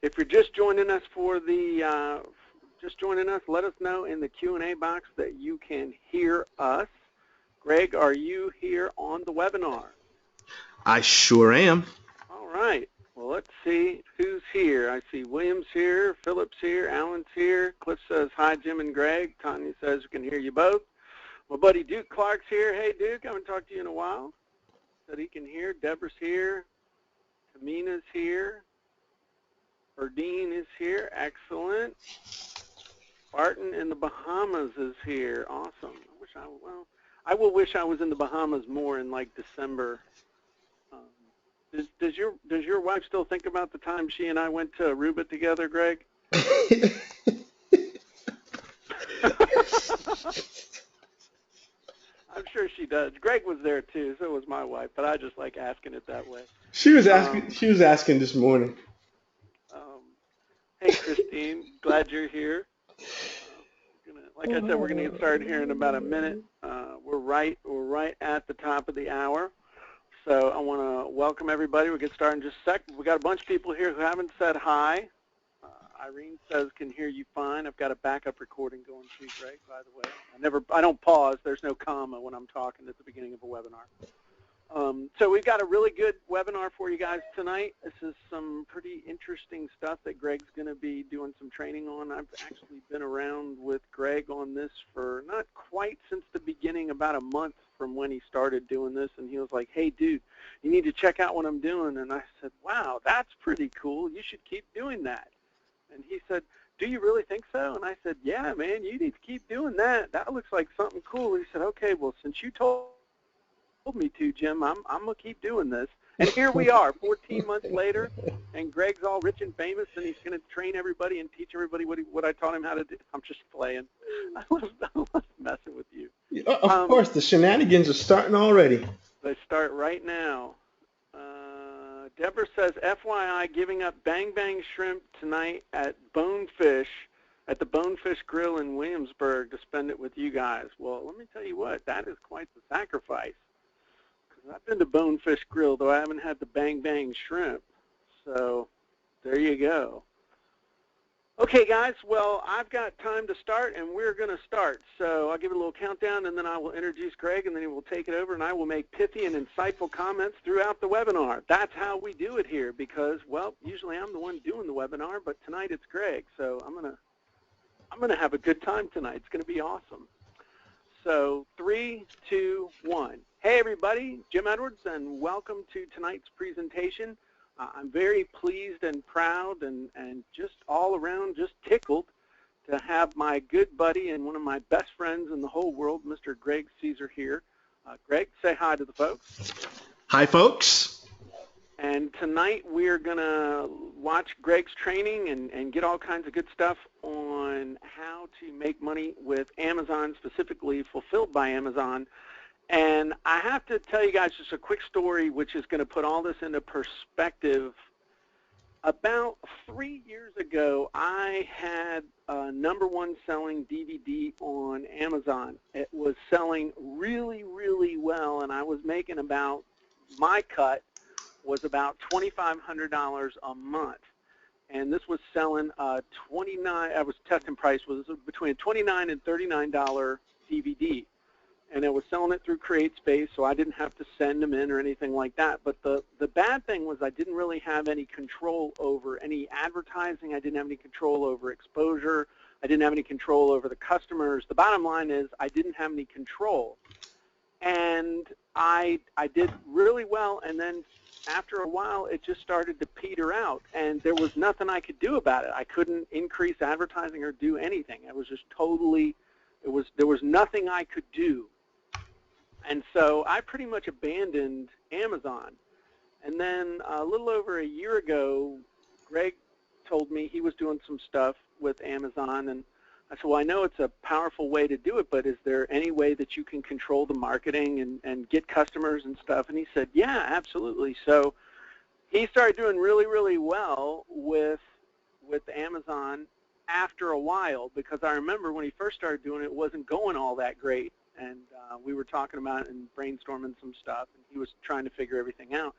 If you're just joining us let us know in the Q&A box that you can hear us. Greg, are you here on the webinar? I sure am. All right. Well, let's see who's here. I see William's here, Philip's here, Alan's here. Cliff says, hi, Jim and Greg. Tanya says, we can hear you both. My buddy Duke Clark's here. Hey, Duke, I haven't talked to you in a while. Said he can hear. Deborah's here. Tamina's here. Erdine is here. Excellent. Barton in the Bahamas is here. Awesome. I will wish I was in the Bahamas more in like December. Does your wife still think about the time she and I went to Aruba together, Greg? I'm sure she does. Greg was there too, so was my wife, but I just like asking it that way. She was asking this morning. Hey, Christine, glad you're here. Like I said, we're going to get started here in about a minute. We're right at the top of the hour. So I want to welcome everybody. We'll get started in just a sec. We got a bunch of people here who haven't said hi. Irene says can hear you fine. I've got a backup recording going too, Greg, by the way. I don't pause. There's no comma when I'm talking at the beginning of a webinar. So we've got a really good webinar for you guys tonight. This is some pretty interesting stuff that Greg's going to be doing some training on. I've actually been around with Greg on this for not quite since the beginning, about a month from when he started doing this, and he was like, hey, dude, you need to check out what I'm doing. And I said, wow, that's pretty cool. You should keep doing that. And he said, do you really think so? And I said, yeah, man, you need to keep doing that. That looks like something cool. He said, okay, well, since you told me to, Jim, I'm going to keep doing this. And here we are 14 months later, and Greg's all rich and famous, and he's going to train everybody and teach everybody what I taught him how to do. I'm just playing. I was messing with you. Of course, the shenanigans are starting already. They start right now. Deborah says, FYI, giving up Bang Bang Shrimp tonight at Bonefish, at the Bonefish Grill in Williamsburg to spend it with you guys. Well, let me tell you what, that is quite the sacrifice. Because I've been to Bonefish Grill, though I haven't had the Bang Bang Shrimp. So there you go. Okay, guys, well, I've got time to start, and we're going to start. So I'll give it a little countdown, and then I will introduce Greg, and then he will take it over, and I will make pithy and insightful comments throughout the webinar. That's how we do it here because, well, usually I'm the one doing the webinar, but tonight it's Greg. So I'm going to have a good time tonight. It's going to be awesome. So 3, 2, 1. Hey, everybody, Jim Edwards, and welcome to tonight's presentation. I'm very pleased and proud and just all around just tickled to have my good buddy and one of my best friends in the whole world, Mr. Greg Caesar here. Greg, say hi to the folks. Hi, folks. And tonight we're going to watch Greg's training and get all kinds of good stuff on how to make money with Amazon, specifically fulfilled by Amazon. And I have to tell you guys just a quick story which is going to put all this into perspective. About 3 years ago, I had a #1 selling DVD on Amazon. It was selling really, really well, and I was making about, my cut was about $2,500 a month. And this was selling I was testing price was between a $29 and $39 DVD. And I was selling it through CreateSpace, so I didn't have to send them in or anything like that. But the bad thing was I didn't really have any control over any advertising. I didn't have any control over exposure. I didn't have any control over the customers. The bottom line is I didn't have any control. And I did really well, and then after a while it just started to peter out, and there was nothing I could do about it. I couldn't increase advertising or do anything. It was just totally, there was nothing I could do. And so I pretty much abandoned Amazon. And then a little over a year ago, Greg told me he was doing some stuff with Amazon, and I said, well, I know it's a powerful way to do it, but is there any way that you can control the marketing and get customers and stuff? And he said, yeah, absolutely. So he started doing really, really well with Amazon after a while, because I remember when he first started doing it, it wasn't going all that great. And we were talking about it and brainstorming some stuff, and he was trying to figure everything out.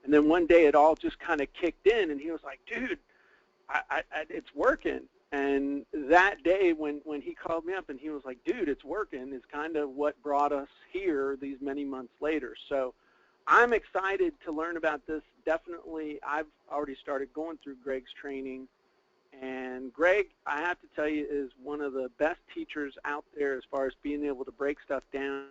And then one day it all just kind of kicked in, and he was like, dude, it's working. And that day when he called me up and he was like, dude, it's working, is kind of what brought us here these many months later. So I'm excited to learn about this. Definitely, I've already started going through Greg's training. And Greg, I have to tell you, is one of the best teachers out there as far as being able to break stuff down.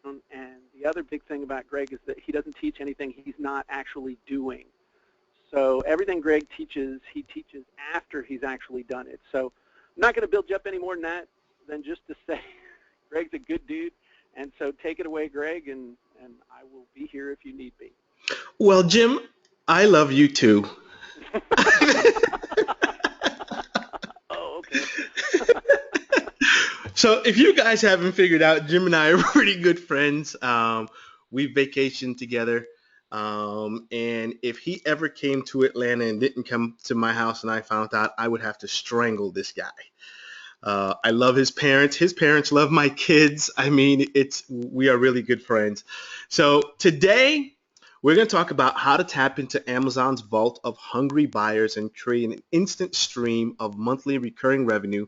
And the other big thing about Greg is that he doesn't teach anything he's not actually doing. So everything Greg teaches, he teaches after he's actually done it. So I'm not going to build you up any more than that, than just to say Greg's a good dude. And so take it away, Greg, and I will be here if you need me. Well, Jim, I love you too. Oh, okay. So if you guys haven't figured out, Jim and I are pretty good friends. We vacationed together. And if he ever came to Atlanta and didn't come to my house and I found out, I would have to strangle this guy. I love his parents. His parents love my kids. I mean, we are really good friends. So today we're going to talk about how to tap into Amazon's vault of hungry buyers and create an instant stream of monthly recurring revenue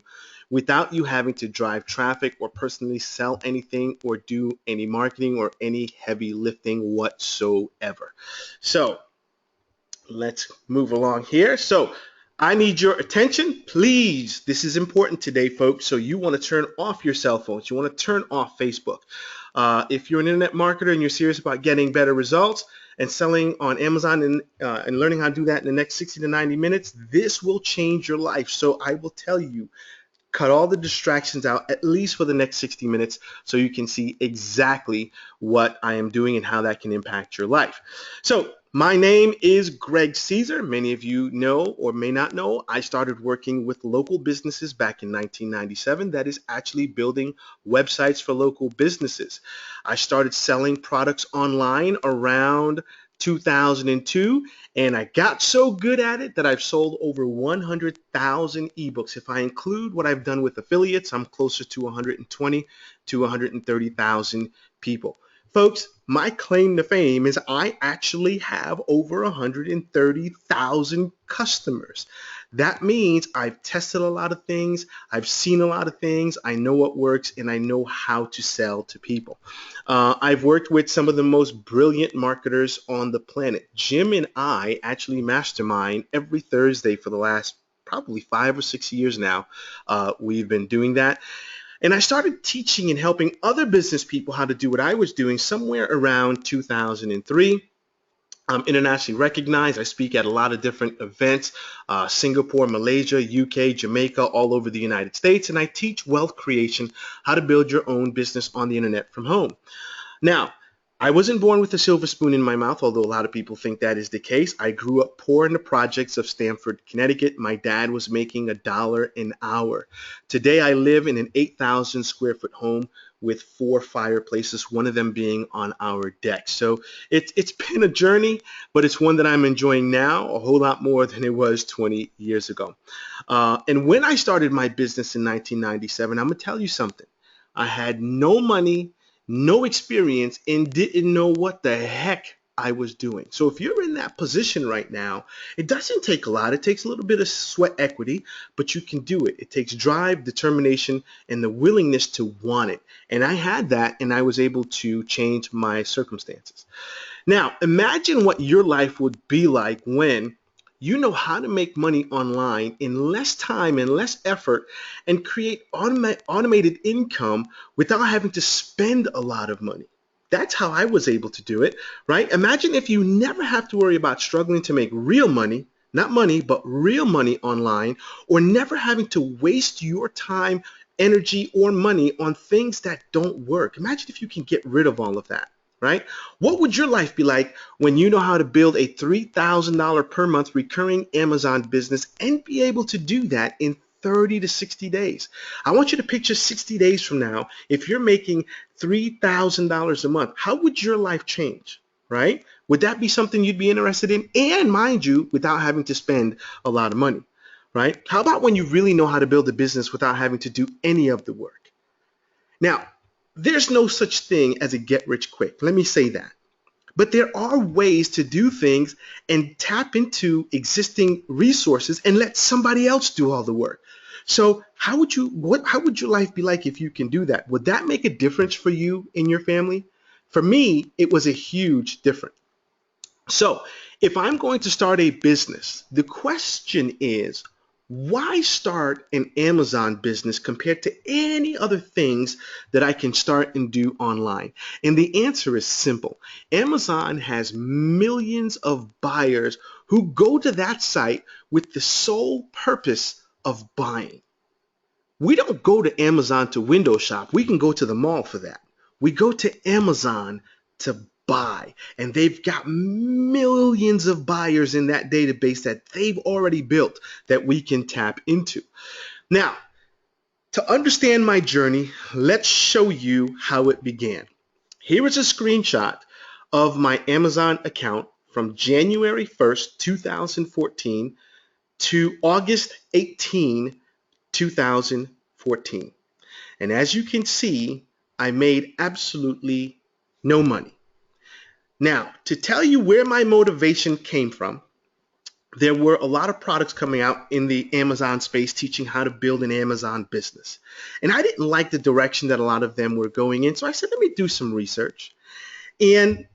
without you having to drive traffic or personally sell anything or do any marketing or any heavy lifting whatsoever. So let's move along here. So I need your attention, please. This is important today, folks. So you want to turn off your cell phones. You want to turn off Facebook. If you're an internet marketer and you're serious about getting better results and selling on Amazon and learning how to do that in the next 60 to 90 minutes, this will change your life. So I will tell you, cut all the distractions out, at least for the next 60 minutes, so you can see exactly what I am doing and how that can impact your life. So my name is Greg Caesar. Many of you know or may not know, I started working with local businesses back in 1997. That is actually building websites for local businesses. I started selling products online around 2002, and I got so good at it that I've sold over 100,000 ebooks. If I include what I've done with affiliates, I'm closer to 120 to 130,000 people. Folks, my claim to fame is I actually have over 130,000 customers. That means I've tested a lot of things, I've seen a lot of things, I know what works, and I know how to sell to people. I've worked with some of the most brilliant marketers on the planet. Jim and I actually mastermind every Thursday for the last probably 5 or 6 years now. We've been doing that. And I started teaching and helping other business people how to do what I was doing somewhere around 2003. I'm internationally recognized. I speak at a lot of different events, Singapore, Malaysia, UK, Jamaica, all over the United States. And I teach wealth creation, how to build your own business on the internet from home. Now, I wasn't born with a silver spoon in my mouth, although a lot of people think that is the case. I grew up poor in the projects of Stamford, Connecticut. My dad was making $1 an hour. Today, I live in an 8,000 square foot home with 4 fireplaces, one of them being on our deck. So it's been a journey, but it's one that I'm enjoying now a whole lot more than it was 20 years ago. And when I started my business in 1997, I'm going to tell you something. I had no money, no experience, and didn't know what the heck I was doing. So if you're in that position right now, it doesn't take a lot. It takes a little bit of sweat equity, but you can do it. It takes drive, determination, and the willingness to want it. And I had that, and I was able to change my circumstances. Now, imagine what your life would be like when you know how to make money online in less time and less effort and create automated income without having to spend a lot of money. That's how I was able to do it, right? Imagine if you never have to worry about struggling to make real money, not money, but real money online, or never having to waste your time, energy, or money on things that don't work. Imagine if you can get rid of all of that. Right? What would your life be like when you know how to build a $3,000 per month recurring Amazon business and be able to do that in 30 to 60 days? I want you to picture 60 days from now. If you're making $3,000 a month, how would your life change? Right? Would that be something you'd be interested in? And mind you, without having to spend a lot of money. Right? How about when you really know how to build a business without having to do any of the work? Now, there's no such thing as a get rich quick. Let me say that. But there are ways to do things and tap into existing resources and let somebody else do all the work. So how would your life be like if you can do that? Would that make a difference for you and your family? For me, it was a huge difference. So if I'm going to start a business, the question is, why start an Amazon business compared to any other things that I can start and do online? And the answer is simple. Amazon has millions of buyers who go to that site with the sole purpose of buying. We don't go to Amazon to window shop. We can go to the mall for that. We go to Amazon to buy. And they've got millions of buyers in that database that they've already built that we can tap into. Now, to understand my journey, let's show you how it began. Here is a screenshot of my Amazon account from January 1st, 2014 to August 18, 2014. And as you can see, I made absolutely no money. Now, to tell you where my motivation came from, there were a lot of products coming out in the Amazon space teaching how to build an Amazon business. And I didn't like the direction that a lot of them were going in. So I said, let me do some research. And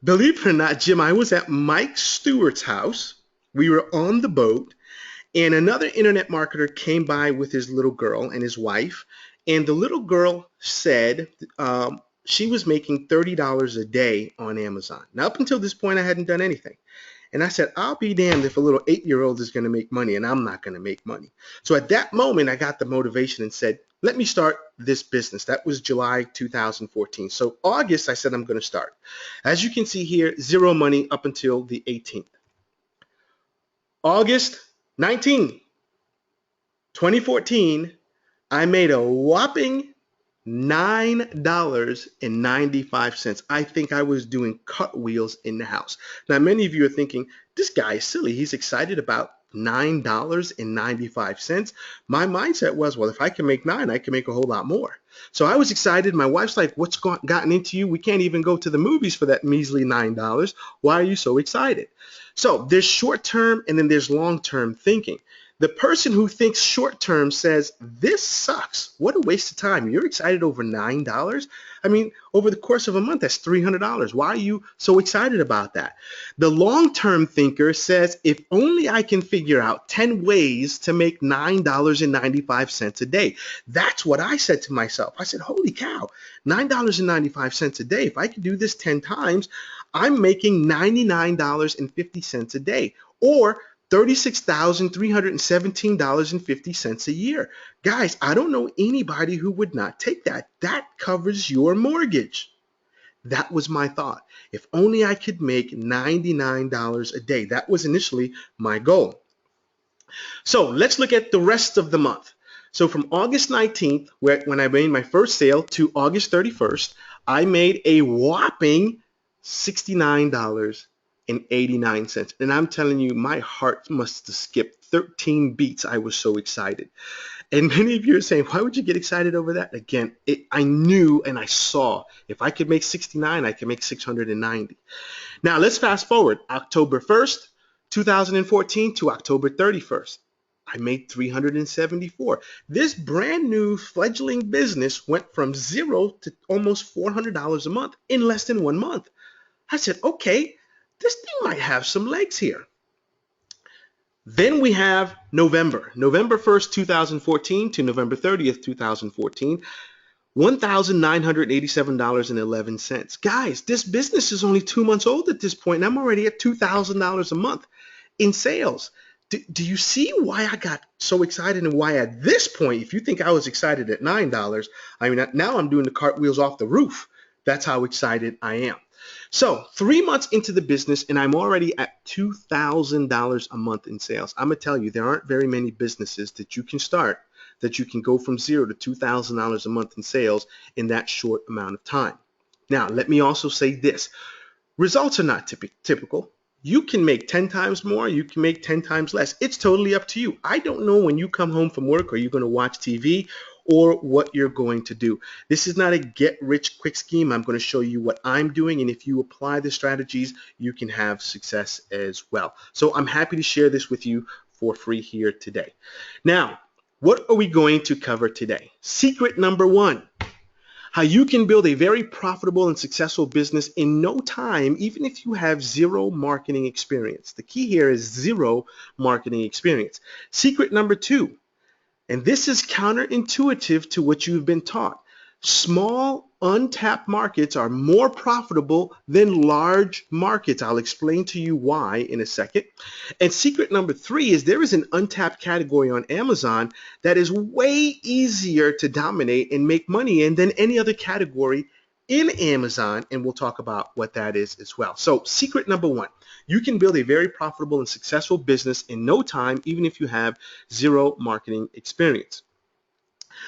believe it or not, Jim, I was at Mike Stewart's house. We were on the boat. And another internet marketer came by with his little girl and his wife, and the little girl said she was making $30 a day on Amazon. Now, up until this point, I hadn't done anything. And I said, I'll be damned if a little 8-year-old is going to make money, and I'm not going to make money. So at that moment, I got the motivation and said, let me start this business. That was July 2014. So August, I said, I'm going to start. As you can see here, zero money up until the 18th. August 19, 2014, I made a whopping $9.95. I think I was doing cartwheels in the house. Now, many of you are thinking, this guy is silly. He's excited about $9.95. My mindset was, well, if I can make nine, I can make a whole lot more. So I was excited. My wife's like, what's gotten into you? We can't even go to the movies for that measly $9. Why are you so excited? So there's short-term and then there's long-term thinking. The person who thinks short-term says, this sucks. What a waste of time. You're excited over $9? I mean, over the course of a month, that's $300. Why are you so excited about that? The long-term thinker says, if only I can figure out 10 ways to make $9.95 a day. That's what I said to myself. I said, holy cow, $9.95 a day. If I could do this 10 times, I'm making $99.50 a day, or $36,317.50 a year. Guys, I don't know anybody who would not take that. That covers your mortgage. That was my thought. If only I could make $99 a day. That was initially my goal. So let's look at the rest of the month. So from August 19th, when I made my first sale, to August 31st, I made a whopping $69.89. And I'm telling you, my heart must have skipped 13 beats. I was so excited. And many of you are saying, why would you get excited over that? Again, I knew and I saw if I could make 69, I could make 690. Now let's fast forward. October 1st, 2014 to October 31st. I made 374. This brand new fledgling business went from zero to almost $400 a month in less than 1 month. I said, okay, this thing might have some legs here. Then we have November 1st, 2014 to November 30th, 2014, $1,987.11. Guys, this business is only 2 months old at this point, and I'm already at $2,000 a month in sales. Do you see why I got so excited and why at this point, if you think I was excited at $9, I mean, now I'm doing the cartwheels off the roof. That's how excited I am. So 3 months into the business, and I'm already at $2,000 a month in sales. I'm going to tell you, there aren't very many businesses that you can start that you can go from zero to $2,000 a month in sales in that short amount of time. Now, let me also say this. Results are not typical. You can make 10 times more. You can make 10 times less. It's totally up to you. I don't know when you come home from work, are you going to watch TV, or what you're going to do. This is not a get rich quick scheme. I'm going to show you what I'm doing, and if you apply the strategies, you can have success as well. So I'm happy to share this with you for free here today. Now, what are we going to cover today? Secret number one: how you can build a very profitable and successful business in no time, even if you have zero marketing experience. The key here is zero marketing experience. Secret number two, and this is counterintuitive to what you've been taught: small, untapped markets are more profitable than large markets. I'll explain to you why in a second. And secret number three is there is an untapped category on Amazon that is way easier to dominate and make money in than any other category in Amazon, and we'll talk about what that is as well. So secret number one: you can build a very profitable and successful business in no time, even if you have zero marketing experience.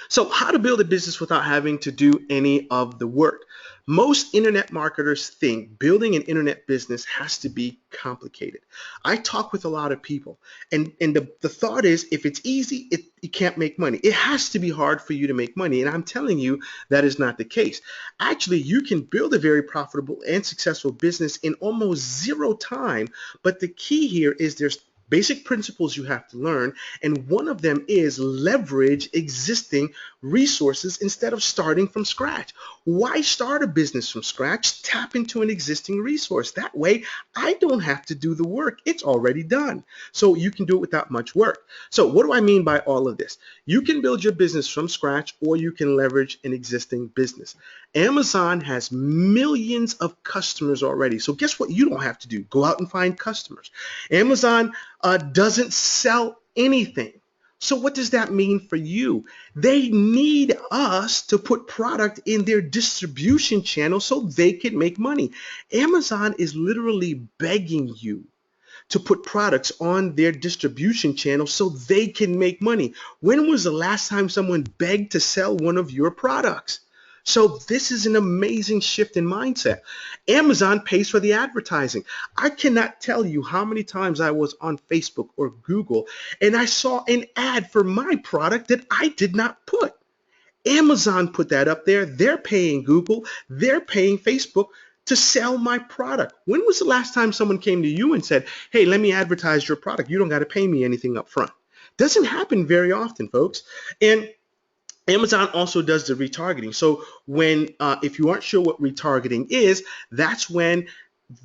So how to build a business without having to do any of the work? Most internet marketers think building an internet business has to be complicated. I talk with a lot of people, and the thought is if it's easy, you can't make money. It has to be hard for you to make money, and I'm telling you that is not the case. Actually, you can build a very profitable and successful business in almost zero time, but the key here is there's basic principles you have to learn, and one of them is leverage existing resources instead of starting from scratch. Why start a business from scratch? Tap into an existing resource. That way, I don't have to do the work. It's already done. So you can do it without much work. So what do I mean by all of this? You can build your business from scratch, or you can leverage an existing business. Amazon has millions of customers already. So guess what you don't have to do? Go out and find customers. Amazon doesn't sell anything. So what does that mean for you? They need us to put product in their distribution channel so they can make money. Amazon is literally begging you to put products on their distribution channel so they can make money. When was the last time someone begged to sell one of your products? So this is an amazing shift in mindset. Amazon pays for the advertising. I cannot tell you how many times I was on Facebook or Google and I saw an ad for my product that I did not put. Amazon put that up there. They're paying Google. They're paying Facebook to sell my product. When was the last time someone came to you and said, hey, let me advertise your product? You don't got to pay me anything up front. Doesn't happen very often, folks. And Amazon also does the retargeting. So when, if you aren't sure what retargeting is, that's when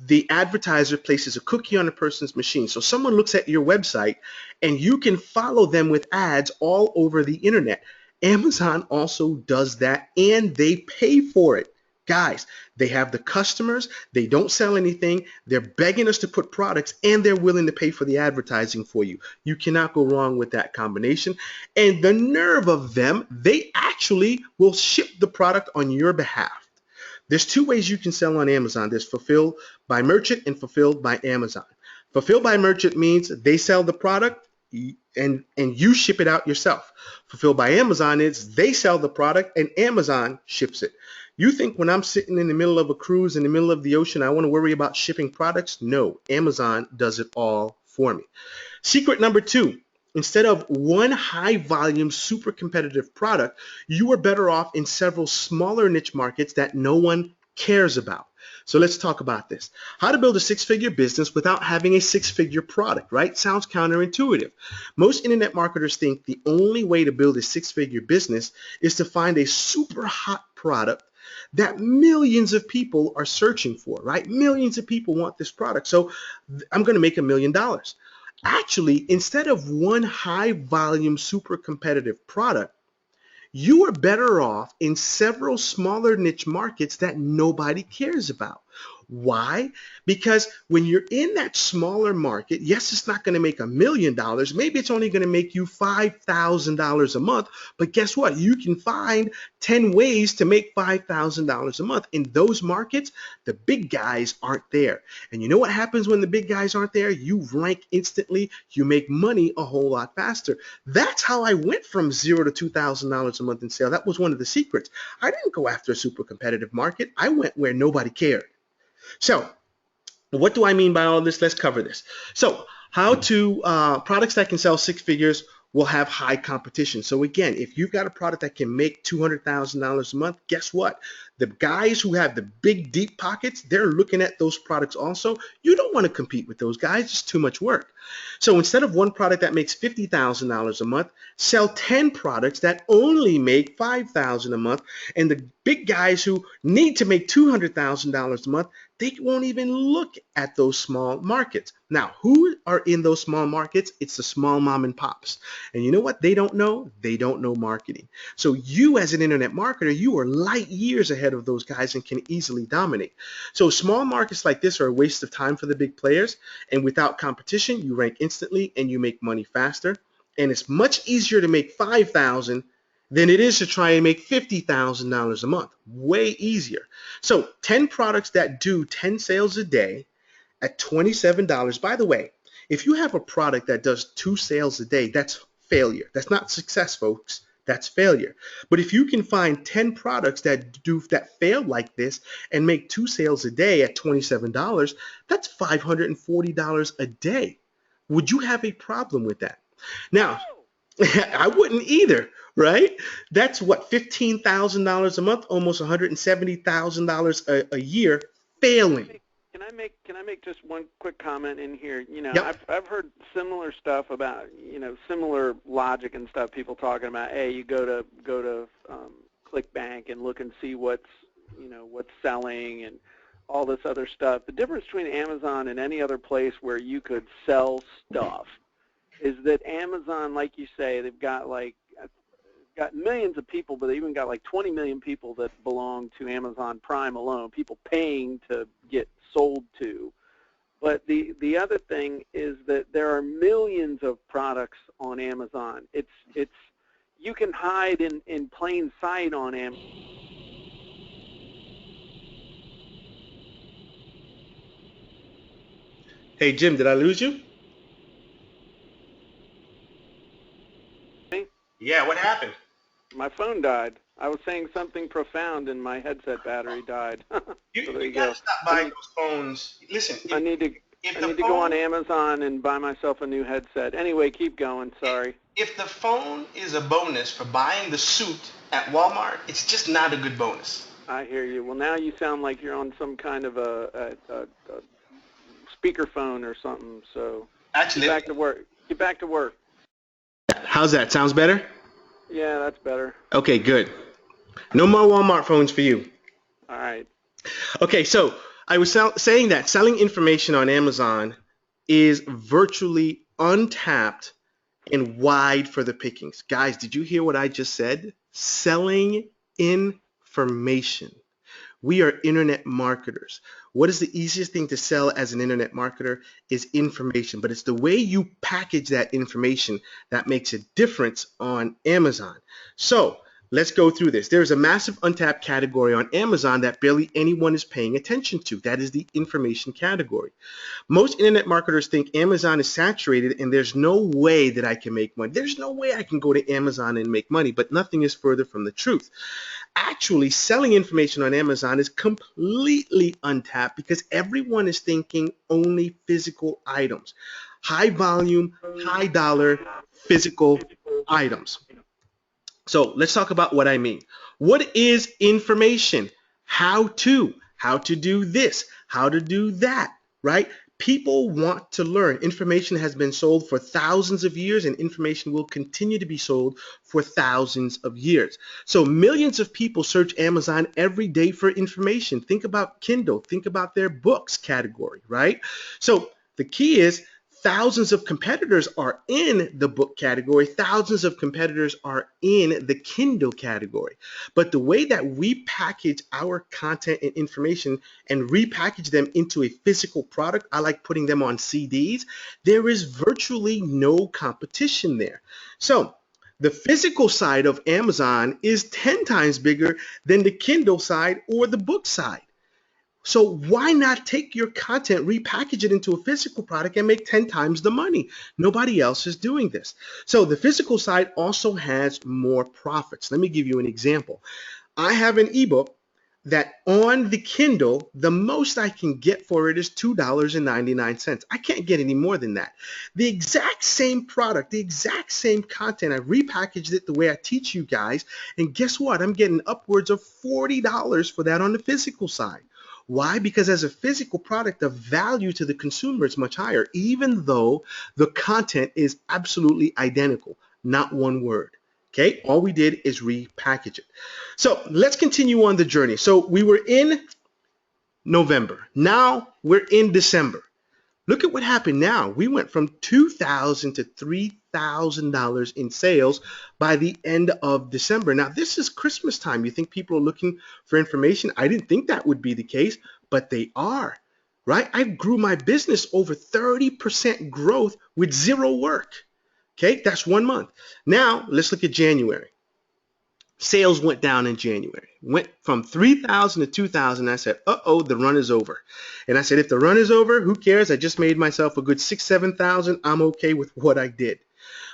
the advertiser places a cookie on a person's machine. So someone looks at your website and you can follow them with ads all over the internet. Amazon also does that, and they pay for it. Guys, they have the customers, they don't sell anything, they're begging us to put products, and they're willing to pay for the advertising for you. You cannot go wrong with that combination. And the nerve of them, they actually will ship the product on your behalf. There's two ways you can sell on Amazon. There's fulfilled by merchant and fulfilled by Amazon. Fulfilled by merchant means they sell the product and you ship it out yourself. Fulfilled by Amazon is they sell the product and Amazon ships it. You think when I'm sitting in the middle of a cruise in the middle of the ocean, I want to worry about shipping products? No, Amazon does it all for me. Secret number two: instead of one high volume, super competitive product, you are better off in several smaller niche markets that no one cares about. So let's talk about this. How to build a six-figure business without having a six-figure product, right? Sounds counterintuitive. Most internet marketers think the only way to build a six-figure business is to find a super hot product that millions of people are searching for, right? Millions of people want this product. So I'm going to make $1 million. Actually, instead of one high volume, super competitive product, you are better off in several smaller niche markets that nobody cares about. Why? Because when you're in that smaller market, yes, it's not going to make $1 million. Maybe it's only going to make you $5,000 a month. But guess what? You can find 10 ways to make $5,000 a month. In those markets, the big guys aren't there. And you know what happens when the big guys aren't there? You rank instantly. You make money a whole lot faster. That's how I went from $0 to $2,000 a month in sales. That was one of the secrets. I didn't go after a super competitive market. I went where nobody cared. So what do I mean by all this? Let's cover this. So how to products that can sell six figures will have high competition. So again, if you've got a product that can make $200,000 a month, guess what? The guys who have the big, deep pockets, they're looking at those products also. You don't want to compete with those guys. It's too much work. So instead of one product that makes $50,000 a month, sell 10 products that only make $5,000 a month. And the big guys who need to make $200,000 a month, they won't even look at those small markets. Now, who are in those small markets? It's the small mom and pops. And you know what they don't know? They don't know marketing. So you as an internet marketer, you are light years ahead of those guys and can easily dominate. So small markets like this are a waste of time for the big players. And without competition, you rank instantly and you make money faster. And it's much easier to make $5,000 than it is to try and make $50,000 a month. Way easier. So 10 products that do 10 sales a day at $27. By the way, if you have a product that does 2 sales a day, that's failure. That's not success, folks. That's failure. But if you can find 10 products that fail like this and make 2 sales a day at $27, that's $540 a day. Would you have a problem with that? Now, I wouldn't either, right? That's what, $15,000 a month, almost $170,000 a year failing. Can I make just one quick comment in here? You know, Yep. I've heard similar stuff about, you know, similar logic and stuff. People talking about, hey, you go to ClickBank and look and see what's selling and all this other stuff. The difference between Amazon and any other place where you could sell stuff is that Amazon, like you say, they've got millions of people, but they even got like 20 million people that belong to Amazon Prime alone, people paying to get sold to. But the other thing is that there are millions of products on Amazon. It's you can hide in plain sight on Amazon. Hey, Jim, did I lose you? Yeah, what happened? My phone died. I was saying something profound and my headset battery died. You, So there you you got to go. stop buying those phones. Listen, I need to if I the need to go on phone Amazon and buy myself a new headset. Anyway, keep going. Sorry. if the phone is a bonus for buying the suit at Walmart, it's just not a good bonus. I hear you. Well, now you sound like you're on some kind of a speakerphone or something. So get Actually, back to work. Get back to work. how's that? Sounds better? Yeah, that's better. Okay, good. No more Walmart phones for you. All right. Okay, so I was saying that selling information on Amazon is virtually untapped and wide for the pickings. Guys, did you hear what I just said? Selling information. We are internet marketers. What is the easiest thing to sell as an internet marketer is information, but it's the way you package that information that makes a difference on Amazon. So let's go through this. There's a massive untapped category on Amazon that barely anyone is paying attention to. That is the information category. Most internet marketers think Amazon is saturated and there's no way that I can make money. There's no way I can go to Amazon and make money, but nothing is further from the truth. Actually, selling information on Amazon is completely untapped because everyone is thinking only physical items. High volume, high dollar, physical items. So let's talk about what I mean. What is information? How to do this, how to do that, right? People want to learn. Information has been sold for thousands of years and information will continue to be sold for thousands of years. So millions of people search Amazon every day for information. Think about Kindle, think about their books category, right? So the key is thousands of competitors are in the book category. Thousands of competitors are in the Kindle category. But the way that we package our content and information and repackage them into a physical product, I like putting them on CDs, there is virtually no competition there. So the physical side of Amazon is 10 times bigger than the Kindle side or the book side. So why not take your content, repackage it into a physical product and make 10 times the money? Nobody else is doing this. So the physical side also has more profits. Let me give you an example. I have an ebook. that on the Kindle, the most I can get for it is $2.99. I can't get any more than that. The exact same product, the exact same content, I repackaged it the way I teach you guys, and guess what? I'm getting upwards of $40 for that on the physical side. Why? Because as a physical product, the value to the consumer is much higher, even though the content is absolutely identical, not one word. Okay, all we did is repackage it. So let's continue on the journey. So we were in November. Now we're in December. Look at what happened now. We went from $2,000 to $3,000 in sales by the end of December. Now, this is Christmas time. You think people are looking for information? I didn't think that would be the case, but they are, right? I grew my business over 30% growth with zero work. Okay, that's 1 month. Now, let's look at January. Sales went down in January. Went from 3,000 to 2,000. I said, uh-oh, the run is over. And I said, if the run is over, who cares? I just made myself a good 7,000. I'm okay with what I did.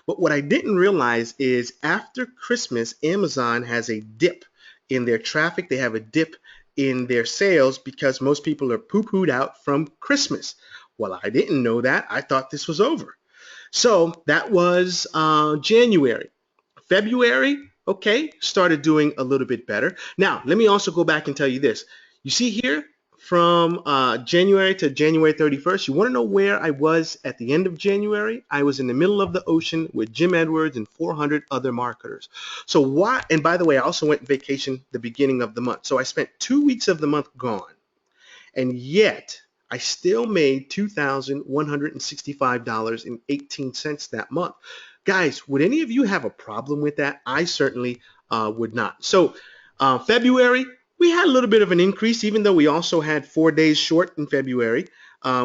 But what I didn't realize is after Christmas, Amazon has a dip in their traffic. They have a dip in their sales because most people are poo-pooed out from Christmas. Well, I didn't know that. I thought this was over. So that was January. February, okay, started doing a little bit better. Now, let me also go back and tell you this. You see here from January to January 31st, you want to know where I was at the end of January? I was in the middle of the ocean with Jim Edwards and 400 other marketers. So why, and by the way, I also went vacation the beginning of the month. So I spent 2 weeks of the month gone. And yet, I still made $2,165.18 that month. Guys, would any of you have a problem with that? I certainly would not. So February, we had a little bit of an increase, even though we also had 4 days short in February.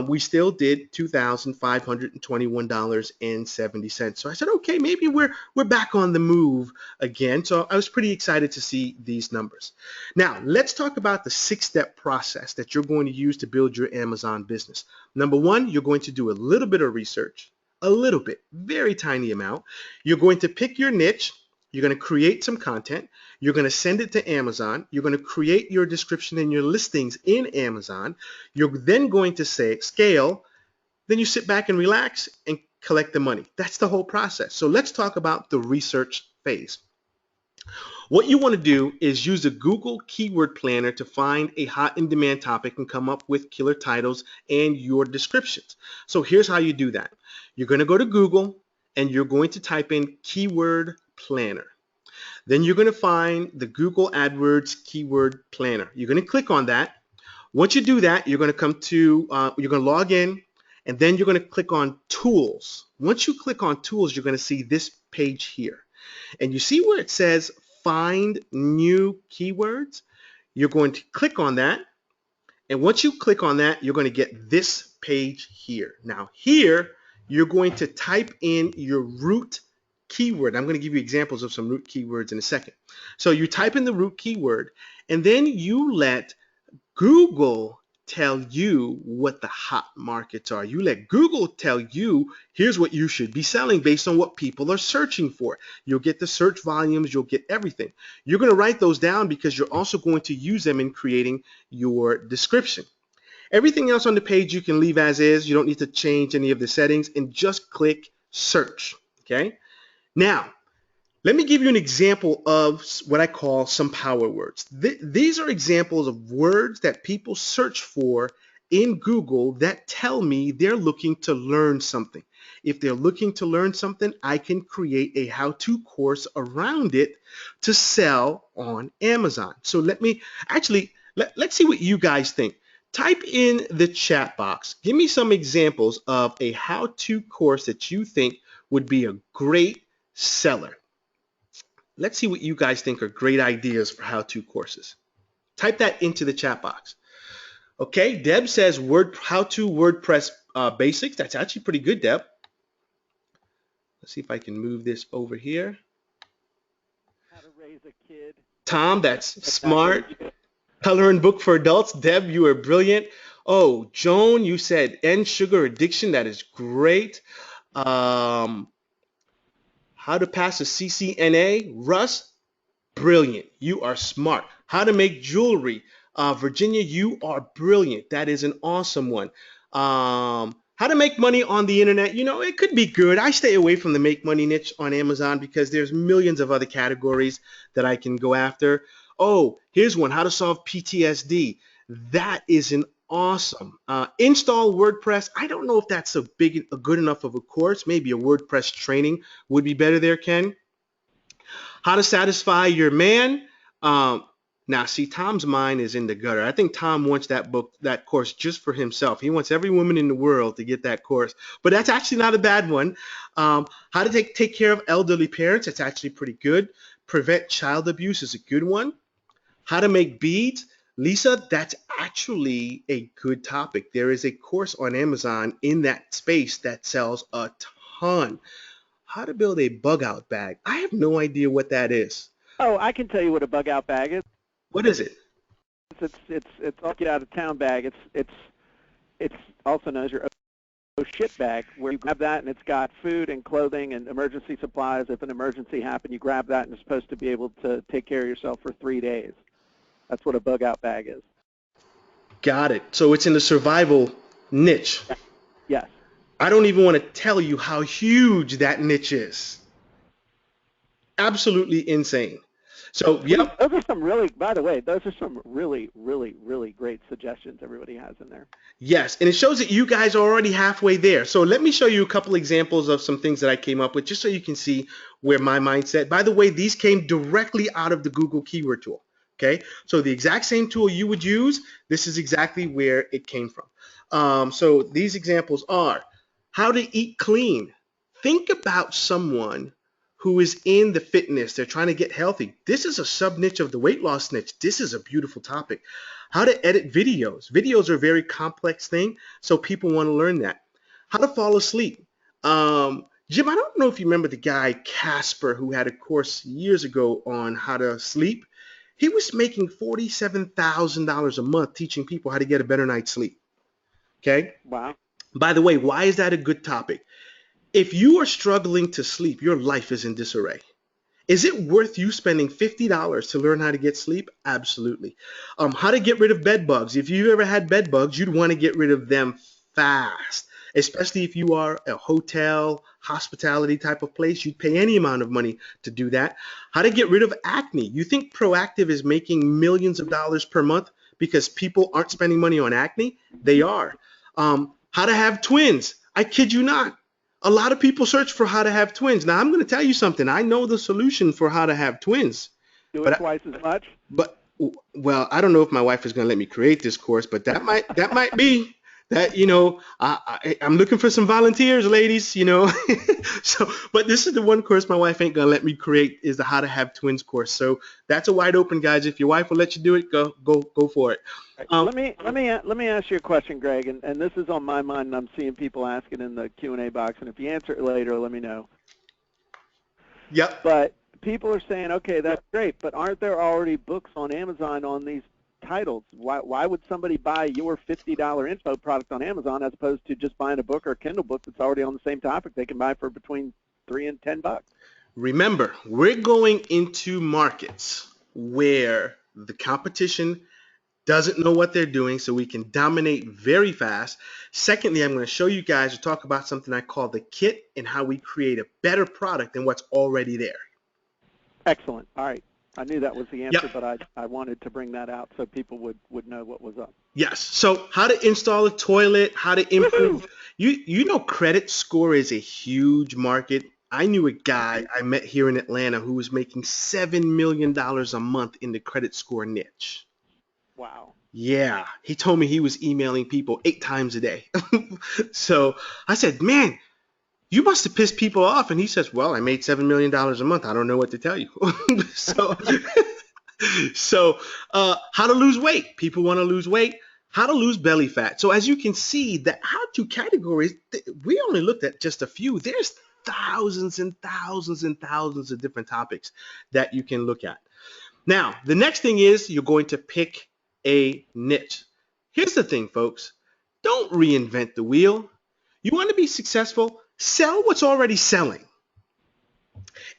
We still did $2,521.70. So I said, okay, maybe we're back on the move again. So I was pretty excited to see these numbers. Now, let's talk about the 6-step process that you're going to use to build your Amazon business. Number one, you're going to do a little bit of research, a little bit, very tiny amount. You're going to pick your niche. You're going to create some content. You're going to send it to Amazon. You're going to create your description and your listings in Amazon. You're then going to say scale. Then you sit back and relax and collect the money. That's the whole process. So let's talk about the research phase. What you want to do is use a Google keyword planner to find a hot in demand topic and come up with killer titles and your descriptions. So here's how you do that. You're going to go to Google and you're going to type in keyword planner. Then you're going to find the Google AdWords keyword planner. You're going to click on that. Once you do that, you're going to come to, you're going to log in, and then you're going to click on tools. Once you click on tools, you're going to see this page here. And you see where it says find new keywords? You're going to click on that. And once you click on that, you're going to get this page here. Now here, you're going to type in your root keyword. I'm going to give you examples of some root keywords in a second. So you type in the root keyword, and then you let Google tell you what the hot markets are. You let Google tell you, here's what you should be selling based on what people are searching for. You'll get the search volumes, you'll get everything. You're going to write those down because you're also going to use them in creating your description. Everything else on the page you can leave as is. You don't need to change any of the settings, and just click search, okay? Now, let me give you an example of what I call some power words. These are examples of words that people search for in Google that tell me they're looking to learn something. If they're looking to learn something, I can create a how-to course around it to sell on Amazon. So let's see what you guys think. Type in the chat box. Give me some examples of a how-to course that you think would be a great seller. Let's see what you guys think are great ideas for how-to courses. Type that into the chat box. Okay, Deb says how-to WordPress basics. That's actually pretty good, Deb. Let's see if I can move this over here. How to raise a kid. Tom, that's smart. Coloring book for adults. Deb, you are brilliant. Oh, Joan, you said end sugar addiction. That is great. How to pass a CCNA. Russ, brilliant. You are smart. How to make jewelry. Virginia, you are brilliant. That is an awesome one. How to make money on the internet. It could be good. I stay away from the make money niche on Amazon because there's millions of other categories that I can go after. Oh, here's one. How to solve PTSD. That is an awesome. Install WordPress. I don't know if that's a good enough of a course. Maybe a WordPress training would be better there, Ken. How to satisfy your man. Um, Now, see, Tom's mind is in the gutter. I think Tom wants that course just for himself. He wants every woman in the world to get that course. But that's actually not a bad one. How to take care of elderly parents. That's actually pretty good. Prevent child abuse is a good one. How to make beads. Lisa, that's actually a good topic. There is a course on Amazon in that space that sells a ton. How to build a bug out bag. I have no idea what that is. Oh, I can tell you what a bug out bag is. What is it? It's all get out of town bag. It's also known as your oh shit bag, where you grab that and it's got food and clothing and emergency supplies. If an emergency happened, you grab that and you're supposed to be able to take care of yourself for 3 days. That's what a bug out bag is. Got it. So it's in the survival niche. Yes. I don't even want to tell you how huge that niche is. Absolutely insane. So, yep. Those are some really, by the way, those are some really, really, really great suggestions everybody has in there. Yes, and it shows that you guys are already halfway there. So let me show you a couple examples of some things that I came up with just so you can see where my mindset. By the way, these came directly out of the Google keyword tool. Okay, so the exact same tool you would use, this is exactly where it came from. So these examples are how to eat clean. Think about someone who is in the fitness, they're trying to get healthy. This is a sub niche of the weight loss niche. This is a beautiful topic. How to edit videos. Videos are a very complex thing, so people want to learn that. How to fall asleep. Jim, I don't know if you remember the guy Casper who had a course years ago on how to sleep. He was making $47,000 a month teaching people how to get a better night's sleep. Okay? Wow. By the way, why is that a good topic? If you are struggling to sleep, your life is in disarray. Is it worth you spending $50 to learn how to get sleep? Absolutely. How to get rid of bed bugs. If you've ever had bed bugs, you'd want to get rid of them fast, especially if you are a hotel, hospitality type of place. You'd pay any amount of money to do that. How to get rid of acne. You think Proactive is making millions of dollars per month because people aren't spending money on acne? They are. How to have twins. I kid you not. A lot of people search for how to have twins. Now, I'm going to tell you something. I know the solution for how to have twins. Do it twice as much? But, well, I don't know if my wife is going to let me create this course, but that might be that, I'm looking for some volunteers, ladies, So, but this is the one course my wife ain't going to let me create is the how to have twins course. So that's a wide open, guys. If your wife will let you do it, go for it. Let me ask you a question, Greg, and this is on my mind, and I'm seeing people asking in the Q&A box, and if you answer it later, let me know. Yep. But people are saying, okay, that's great, but aren't there already books on Amazon on these titles? Why would somebody buy your $50 info product on Amazon as opposed to just buying a book or a Kindle book that's already on the same topic they can buy for between $3 and $10? Remember, we're going into markets where the competition doesn't know what they're doing, so we can dominate very fast. Secondly, I'm going to show you guys to talk about something I call the kit and how we create a better product than what's already there. Excellent. All right. I knew that was the answer, Yep. but I wanted to bring that out so people would know what was up. Yes. So how to install a toilet, how to improve. You know credit score is a huge market. I knew a guy I met here in Atlanta who was making $7 million a month in the credit score niche. Wow. Yeah, he told me he was emailing people 8 times a day. So I said, man, you must have pissed people off. And he says, well, I made $7 million a month. I don't know what to tell you. So how to lose weight. People want to lose weight. How to lose belly fat. So as you can see, the how-to categories, we only looked at just a few. There's thousands and thousands and thousands of different topics that you can look at. Now, the next thing is you're going to pick a niche. Here's the thing, folks. Don't reinvent the wheel. You want to be successful? Sell what's already selling.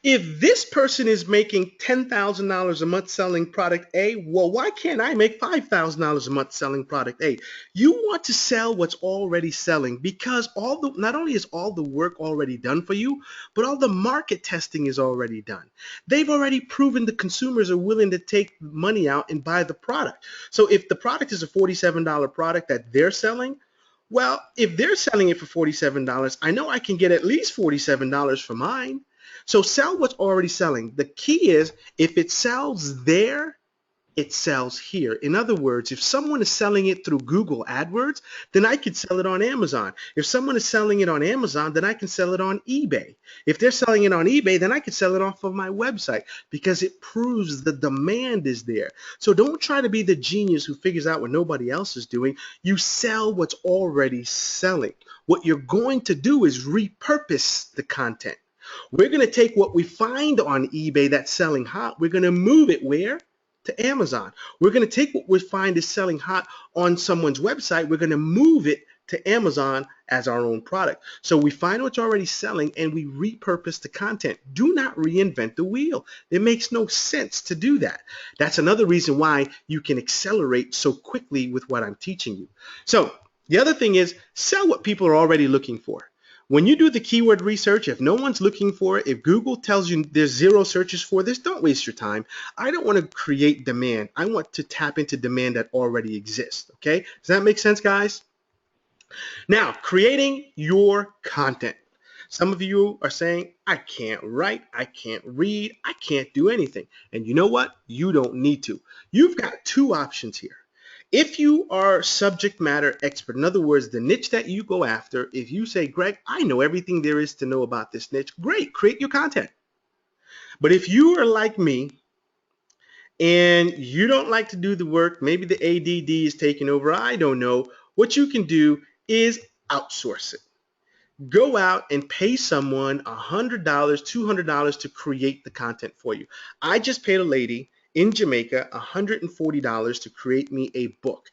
If this person is making $10,000 a month selling product A, well, why can't I make $5,000 a month selling product A? You want to sell what's already selling because not only is all the work already done for you, but all the market testing is already done. They've already proven the consumers are willing to take money out and buy the product. So if the product is a $47 product that they're selling, well, if they're selling it for $47, I know I can get at least $47 for mine. So sell what's already selling. The key is if it sells there, it sells here. In other words, if someone is selling it through Google AdWords, then I could sell it on Amazon. If someone is selling it on Amazon, then I can sell it on eBay. If they're selling it on eBay, then I could sell it off of my website because it proves the demand is there. So don't try to be the genius who figures out what nobody else is doing. You sell what's already selling. What you're going to do is repurpose the content. We're going to take what we find on eBay that's selling hot. We're going to move it where? To Amazon. We're going to take what we find is selling hot on someone's website. We're going to move it to Amazon as our own product. So we find what's already selling and we repurpose the content. Do not reinvent the wheel. It makes no sense to do that. That's another reason why you can accelerate so quickly with what I'm teaching you. So the other thing is sell what people are already looking for. When you do the keyword research, if no one's looking for it, if Google tells you there's 0 searches for this, don't waste your time. I don't want to create demand. I want to tap into demand that already exists. Okay? Does that make sense, guys? Now, creating your content. Some of you are saying, I can't write, I can't read, I can't do anything. And you know what? You don't need to. You've got 2 options here. If you are subject matter expert, in other words, the niche that you go after, if you say, Greg, I know everything there is to know about this niche, great, create your content. But if you are like me and you don't like to do the work, maybe the ADD is taking over, I don't know, what you can do is outsource it. Go out and pay someone $100, $200 to create the content for you. I just paid a lady in Jamaica $140 to create me a book.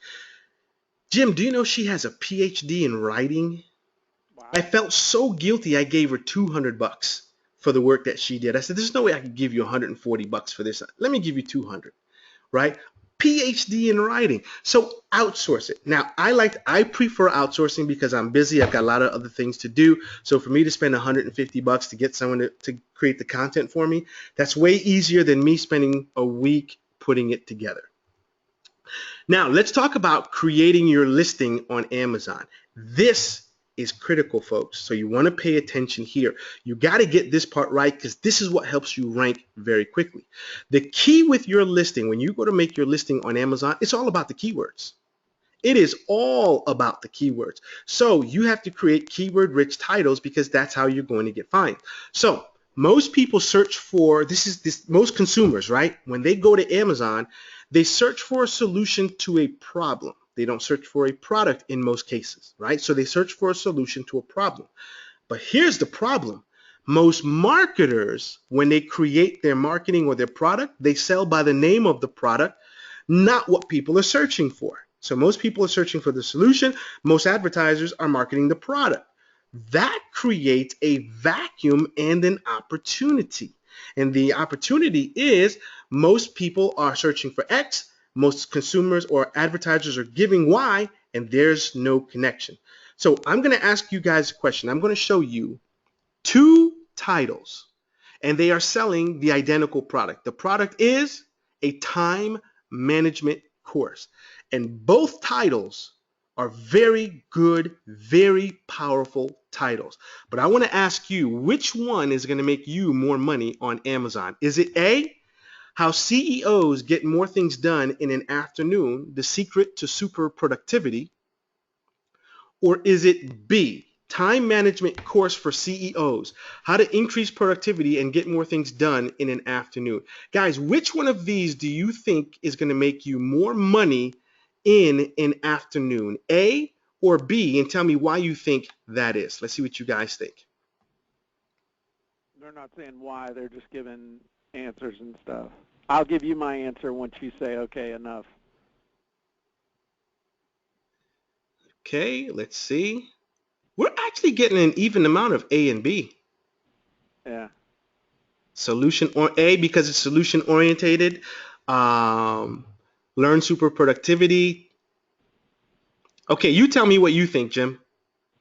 Jim, do you know she has a PhD in writing? Wow. I felt so guilty I gave her $200 for the work that she did. I said, there's no way I could give you $140 for this. Let me give you $200, right? PhD in writing. So outsource it. Now, I prefer outsourcing because I'm busy. I've got a lot of other things to do. So for me to spend $150 to get someone to create the content for me, that's way easier than me spending a week putting it together. Now, let's talk about creating your listing on Amazon. This is critical, folks. So you want to pay attention here. You got to get this part right because this is what helps you rank very quickly. The key with your listing, when you go to make your listing on Amazon, it's all about the keywords. It is all about the keywords. So you have to create keyword-rich titles because that's how you're going to get found. So most people search for, most consumers, right? When they go to Amazon, they search for a solution to a problem. They don't search for a product in most cases, right? So they search for a solution to a problem. But here's the problem. Most marketers, when they create their marketing or their product, they sell by the name of the product, not what people are searching for. So most people are searching for the solution. Most advertisers are marketing the product. That creates a vacuum and an opportunity. And the opportunity is most people are searching for X, most consumers or advertisers are giving Y, and there's no connection. So I'm going to ask you guys a question. I'm going to show you 2 titles, and they are selling the identical product. The product is a time management course. And both titles are very good, very powerful titles. But I want to ask you, which one is going to make you more money on Amazon? Is it A, how CEOs get more things done in an afternoon, the secret to super productivity? Or is it B, time management course for CEOs, how to increase productivity and get more things done in an afternoon? Guys, which one of these do you think is going to make you more money in an afternoon? A or B? And tell me why you think that is. Let's see what you guys think. They're not saying why. They're just giving answers and stuff. I'll give you my answer once you say, okay, enough. Okay, let's see. We're actually getting an even amount of A and B. Yeah. Solution or A because it's solution orientated. Um, learn super productivity. Okay, you tell me what you think, Jim.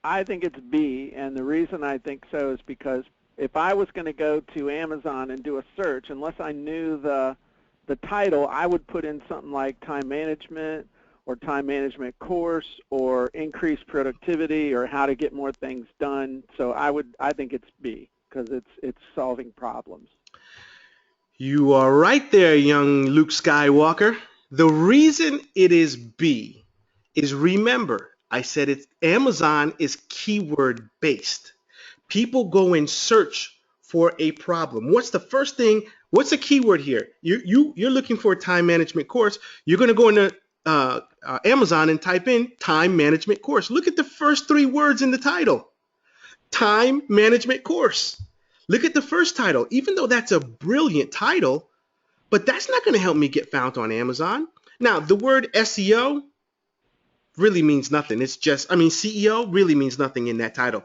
I think it's B, and the reason I think so is because if I was going to go to Amazon and do a search, unless I knew the title, I would put in something like time management or time management course or increased productivity or how to get more things done. So I think it's B because it's solving problems. You are right there, young Luke Skywalker. The reason it is B is, remember, I said it's Amazon is keyword based. People go and search for a problem. What's the first thing? What's the keyword here? You're looking for a time management course. You're going to go into Amazon and type in time management course. Look at the first three words in the title. Time management course. Look at the first title. Even though that's a brilliant title, but that's not going to help me get found on Amazon. Now, the word SEO really means nothing. It's just, I mean, CEO really means nothing in that title,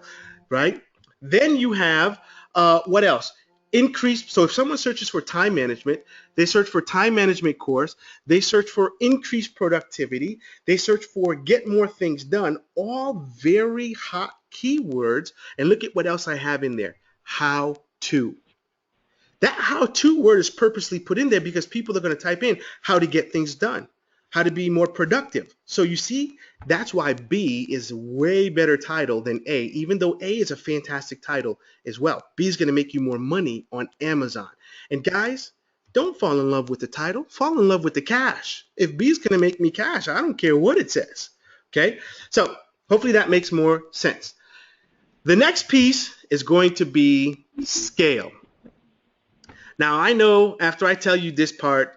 right? Then you have, what else? Increase. So if someone searches for time management, they search for time management course, they search for increased productivity, they search for get more things done, all very hot keywords. And look at what else I have in there. How to. That how to word is purposely put in there because people are going to type in how to get things done, how to be more productive. So you see, that's why B is a way better title than A, even though A is a fantastic title as well. B is going to make you more money on Amazon. And guys, don't fall in love with the title, fall in love with the cash. If B is going to make me cash, I don't care what it says. Okay, so hopefully that makes more sense. The next piece is going to be scale. Now, I know after I tell you this part,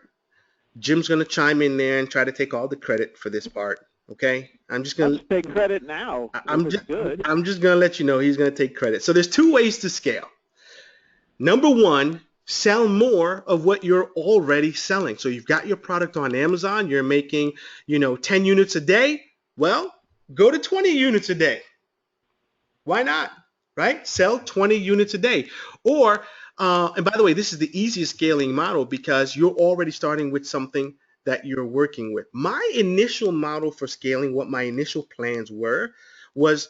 Jim's going to chime in there and try to take all the credit for this part. Okay? I'm just going Let's to take credit now if it's good. I'm just going to let you know he's going to take credit. So there's two ways to scale. Number one, sell more of what you're already selling. So you've got your product on Amazon, you're making, 10 units a day. Well, go to 20 units a day. Why not? Right? Sell 20 units a day. Or, and by the way, this is the easiest scaling model because you're already starting with something that you're working with. My initial model for scaling, what my initial plans were, was,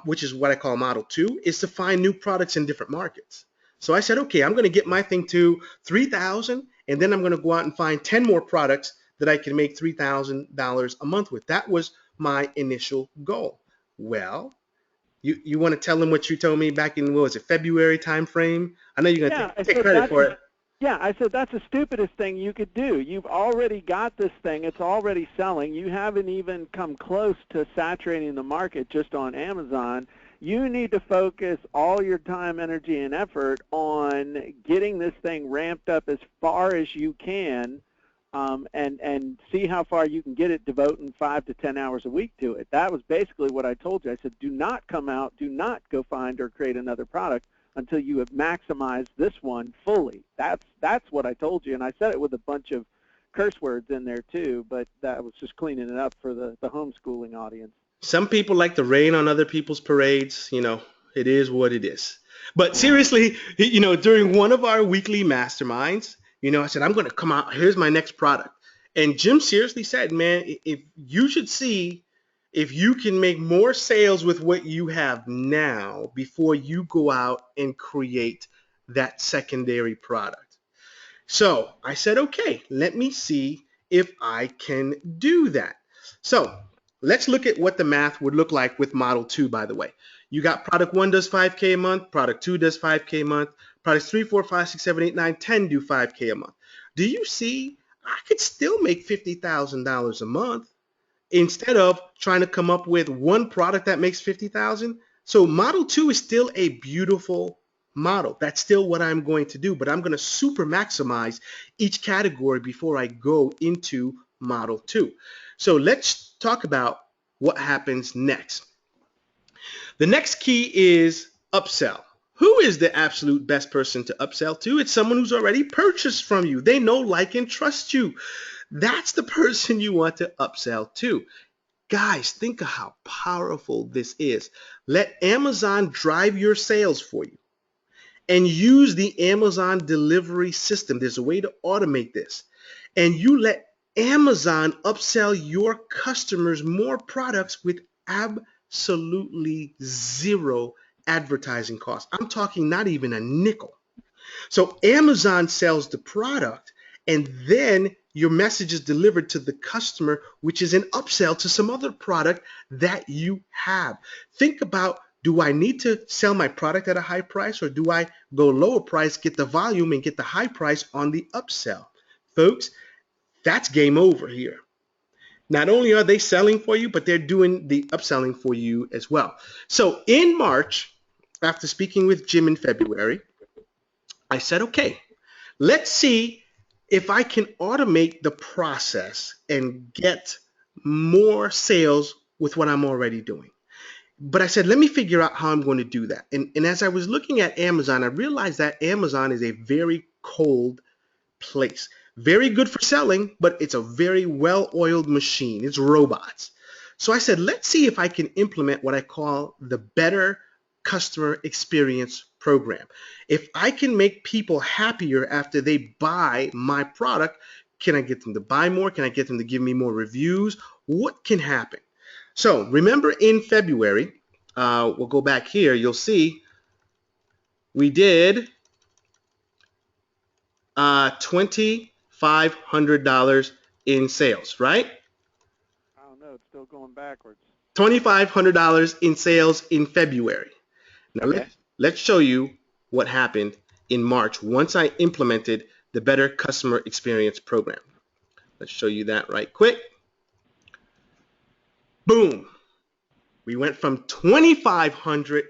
which is what I call model two, is to find new products in different markets. So I said, okay, I'm going to get my thing to 3,000, and then I'm going to go out and find 10 more products that I can make $3,000 a month with. That was my initial goal. Well, you want to tell them what you told me back in, what was it, February time frame? I know you're going Yeah, to I take said credit for it. yeah, I said that's the stupidest thing you could do. You've already got this thing. It's already selling. You haven't even come close to saturating the market just on Amazon. You need to focus all your time, energy, and effort on getting this thing ramped up as far as you can, and see how far you can get it devoting 5 to 10 hours a week to it. That was basically what I told you. I said, do not come out, do not go find or create another product until you have maximized this one fully. That's what I told you, and I said it with a bunch of curse words in there too, but that was just cleaning it up for the homeschooling audience. Some people like to rain on other people's parades. It is what it is. But seriously, during one of our weekly masterminds, I said, I'm going to come out. Here's my next product. And Jim seriously said, man, if you should see if you can make more sales with what you have now before you go out and create that secondary product. So I said, okay, let me see if I can do that. So let's look at what the math would look like with Model 2, by the way. You got product 1 does 5K a month, product 2 does 5K a month, products 3, 4, 5, 6, 7, 8, 9, 10 do 5K a month. Do you see I could still make $50,000 a month instead of trying to come up with one product that makes 50,000? So Model 2 is still a beautiful model. That's still what I'm going to do, but I'm going to super maximize each category before I go into Model 2. So let's talk about what happens next. The next key is upsell. Who is the absolute best person to upsell to? It's someone who's already purchased from you. They know, like, and trust you. That's the person you want to upsell to. Guys, think of how powerful this is. Let Amazon drive your sales for you. and use the Amazon delivery system. There's a way to automate this. And you let Amazon upsell your customers more products with absolutely zero advertising costs. I'm talking not even a nickel. So Amazon sells the product, and then your message is delivered to the customer, which is an upsell to some other product that you have. Think about, do I need to sell my product at a high price, or do I go lower price, get the volume, and get the high price on the upsell? Folks, that's game over here. Not only are they selling for you, but they're doing the upselling for you as well. So in March, after speaking with Jim in February, I said, okay, let's see if I can automate the process and get more sales with what I'm already doing. But I said, let me figure out how I'm going to do that. And as I was looking at Amazon, I realized that Amazon is a very cold place. Very good for selling, but it's a very well-oiled machine. It's robots. So I said, let's see if I can implement what I call the Better Customer Experience Program. If I can make people happier after they buy my product, can I get them to buy more? Can I get them to give me more reviews? What can happen? So remember in February, we'll go back here, you'll see we did $2,500 in sales, right? I don't know. It's still going backwards. $2,500 in sales in February. Now Okay. let's show you what happened in March once I implemented the Better Customer Experience Program. Let's show you that right quick. Boom. We went from $2,500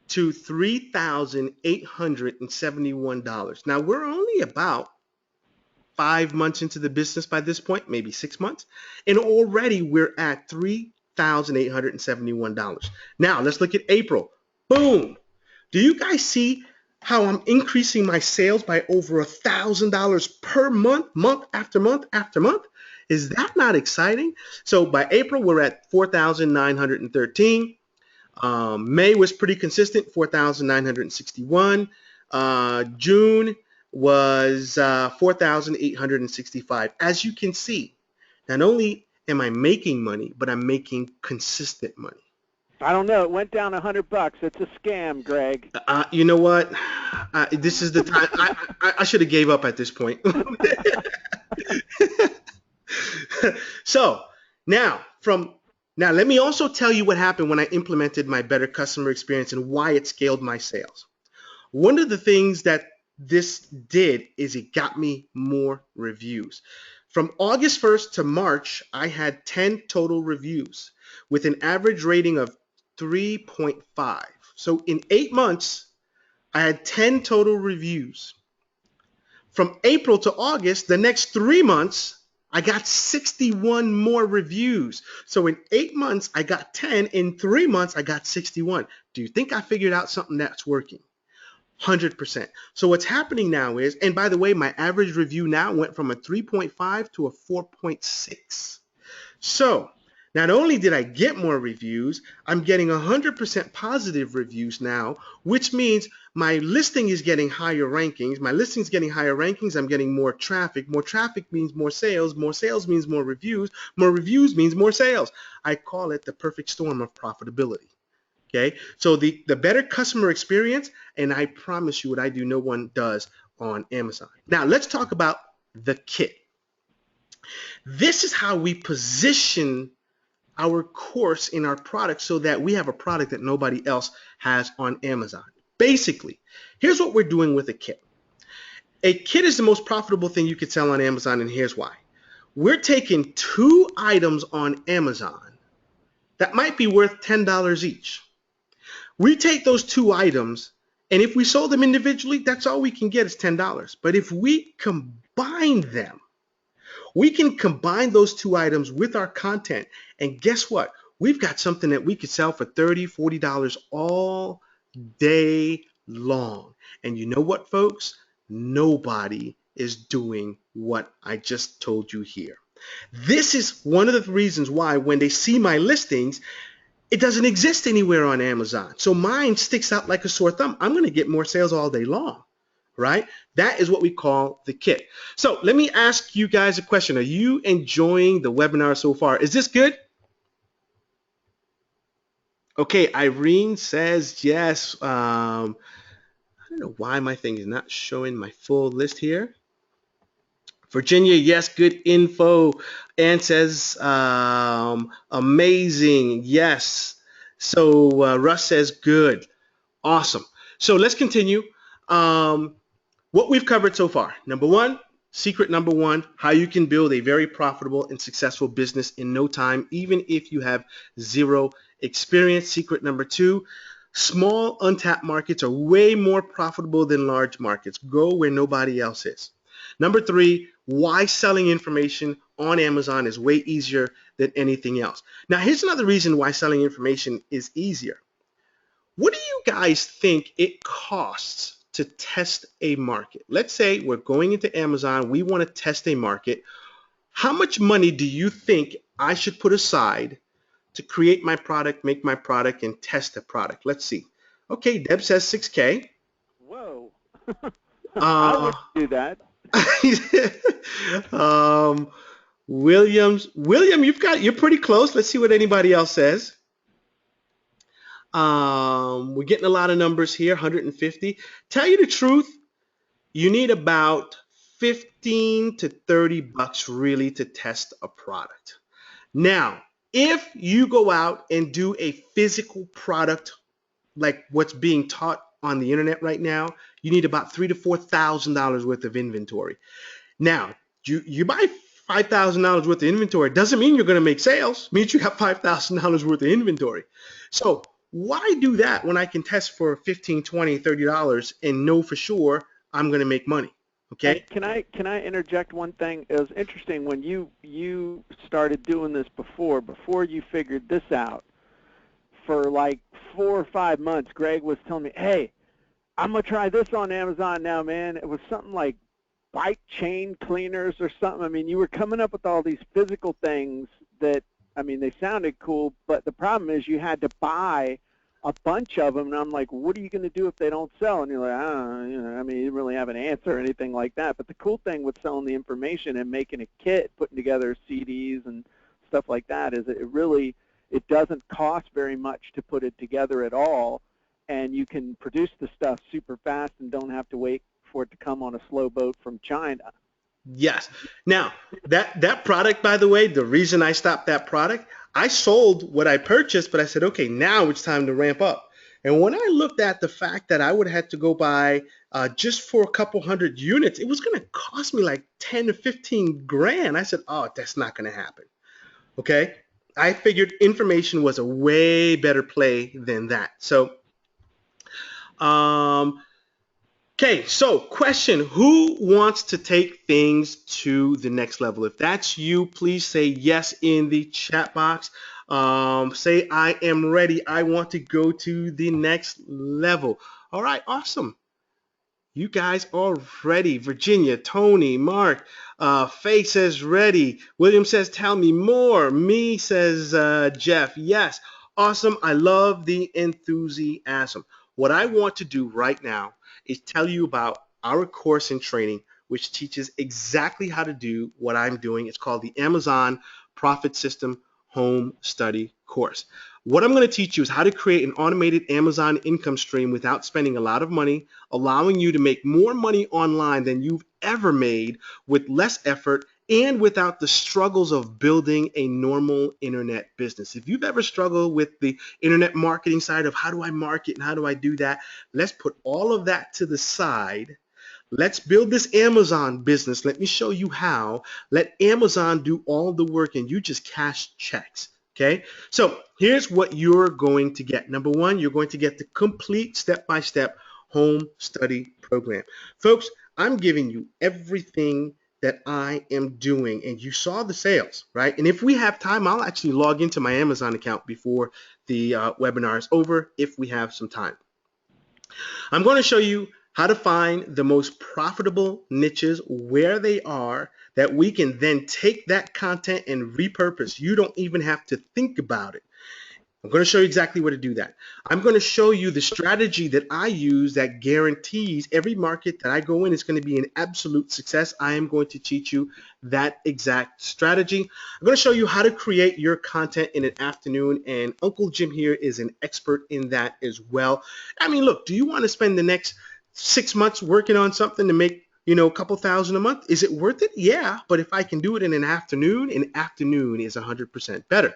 to $3,871. Now we're only about 5 months into the business by this point, maybe 6 months, and already we're at $3,871. Now let's look at April. Boom. Do you guys see how I'm increasing my sales by over $1,000 per month, month after month after month? Is that not exciting? So by April, we're at 4,913. May was pretty consistent, 4,961. June was 4,865. As you can see, not only am I making money, but I'm making consistent money. I don't know. It went down $100. It's a scam, Greg. You know what? This is the time. I should have gave up at this point. So now let me also tell you what happened when I implemented my Better Customer Experience and why it scaled my sales. One of the things that this did is it got me more reviews. From August 1st to March, I had 10 total reviews with an average rating of 3.5. So in 8 months, I had 10 total reviews. From April to August, the next 3 months, I got 61 more reviews. So in 8 months, I got 10. In 3 months, I got 61. Do you think I figured out something that's working? 100%. So what's happening now is, and by the way, my average review now went from a 3.5 to a 4.6. So not only did I get more reviews, I'm getting 100% positive reviews now, which means my listing is getting higher rankings. My listing is getting higher rankings. I'm getting more traffic. More traffic means more sales. More sales means more reviews. More reviews means more sales. I call it the perfect storm of profitability. Okay, so the better customer experience, and I promise you what I do, no one does on Amazon. Now let's talk about the kit. This is how we position our course in our product so that we have a product that nobody else has on Amazon. Basically, here's what we're doing with a kit. A kit is the most profitable thing you could sell on Amazon, and here's why. We're taking 2 items on Amazon that might be worth $10 each. We take those 2 items, and if we sold them individually, that's all we can get is $10. But if we combine them, we can combine those 2 items with our content, and guess what? We've got something that we could sell for $30, $40 all day long. And you know what, folks? Nobody is doing what I just told you here. This is one of the reasons why when they see my listings, It doesn't exist anywhere on Amazon. So mine sticks out like a sore thumb. I'm going to get more sales all day long, right? That is what we call the kit. So let me ask you guys a question. Are you enjoying the webinar so far? Is this good? Okay, Irene says yes. I don't know why my thing is not showing my full list here. Virginia, yes, good info. Ann says, amazing, yes. So Russ says, good, awesome. So let's continue. What we've covered so far. Number one, secret number one, how you can build a very profitable and successful business in no time, even if you have zero experience. Secret number two, small untapped markets are way more profitable than large markets. Go where nobody else is. Number three, why selling information on Amazon is way easier than anything else. Now, here's another reason why selling information is easier. What do you guys think it costs to test a market? Let's say we're going into Amazon, we want to test a market. How much money do you think I should put aside to create my product, make my product, and test the product? Let's see. Okay, Deb says 6K. Whoa. I Uh, would do that. William, you're pretty close. Let's see what anybody else says. We're getting a lot of numbers here, 150. Tell you the truth, you need about 15 to 30 bucks really to test a product. Now, if you go out and do a physical product like what's being taught on the internet right now, you need about $3,000 to $4,000 worth of inventory. Now, you buy $5,000 worth of inventory doesn't mean you're going to make sales. It means you got $5,000 worth of inventory. So why do that when I can test for $15, $20, $30 and know for sure I'm going to make money? Okay. And can I interject one thing? It was interesting when you started doing this before you figured this out. For like 4 or 5 months, Greg was telling me, "Hey, I'm gonna try this on Amazon now, man." It was something like bike chain cleaners or something. I mean, you were coming up with all these physical things that, I mean, they sounded cool, but the problem is you had to buy a bunch of them, and I'm like, what are you going to do if they don't sell? And you're like, I don't know, you know, I mean, you didn't really have an answer or anything like that. But the cool thing with selling the information and making a kit, putting together CDs and stuff like that, is it doesn't cost very much to put it together at all, and you can produce the stuff super fast and don't have to wait for it to come on a slow boat from China. Yes. Now, that product, by the way, the reason I stopped that product, I sold what I purchased, but I said, okay, now it's time to ramp up. And when I looked at the fact that I would have to go buy just for a couple hundred units, it was going to cost me like 10 to 15 grand. I said, oh, that's not going to happen. Okay. I figured information was a way better play than that. So, okay, so question, who wants to take things to the next level? If that's you, please say yes in the chat box. Say, I am ready. I want to go to the next level. All right, awesome. You guys are ready. Virginia, Tony, Mark, Faye says ready. William says, tell me more. Me says, Jeff, yes. Awesome. I love the enthusiasm. What I want to do right now is tell you about our course and training, which teaches exactly how to do what I'm doing. It's called the Amazon Profit System Home Study Course. What I'm going to teach you is how to create an automated Amazon income stream without spending a lot of money, allowing you to make more money online than you've ever made with less effort and without the struggles of building a normal internet business. If you've ever struggled with the internet marketing side of how do I market and how do I do that, let's put all of that to the side. Let's build this Amazon business. Let me show you how. Let Amazon do all the work and you just cash checks. Okay, so here's what you're going to get. Number one, you're going to get the complete step-by-step home study program. Folks, I'm giving you everything that I am doing, and you saw the sales, right? And if we have time, I'll actually log into my Amazon account before the webinar is over if we have some time. I'm going to show you how to find the most profitable niches, where they are, that we can then take that content and repurpose. You don't even have to think about it. I'm going to show you exactly where to do that. I'm going to show you the strategy that I use that guarantees every market that I go in is going to be an absolute success. I am going to teach you that exact strategy. I'm going to show you how to create your content in an afternoon, and Uncle Jim here is an expert in that as well. I mean, look, do you want to spend the next 6 months working on something to make a couple thousand a month? Is it worth it? Yeah, but if I can do it in an afternoon is 100% better.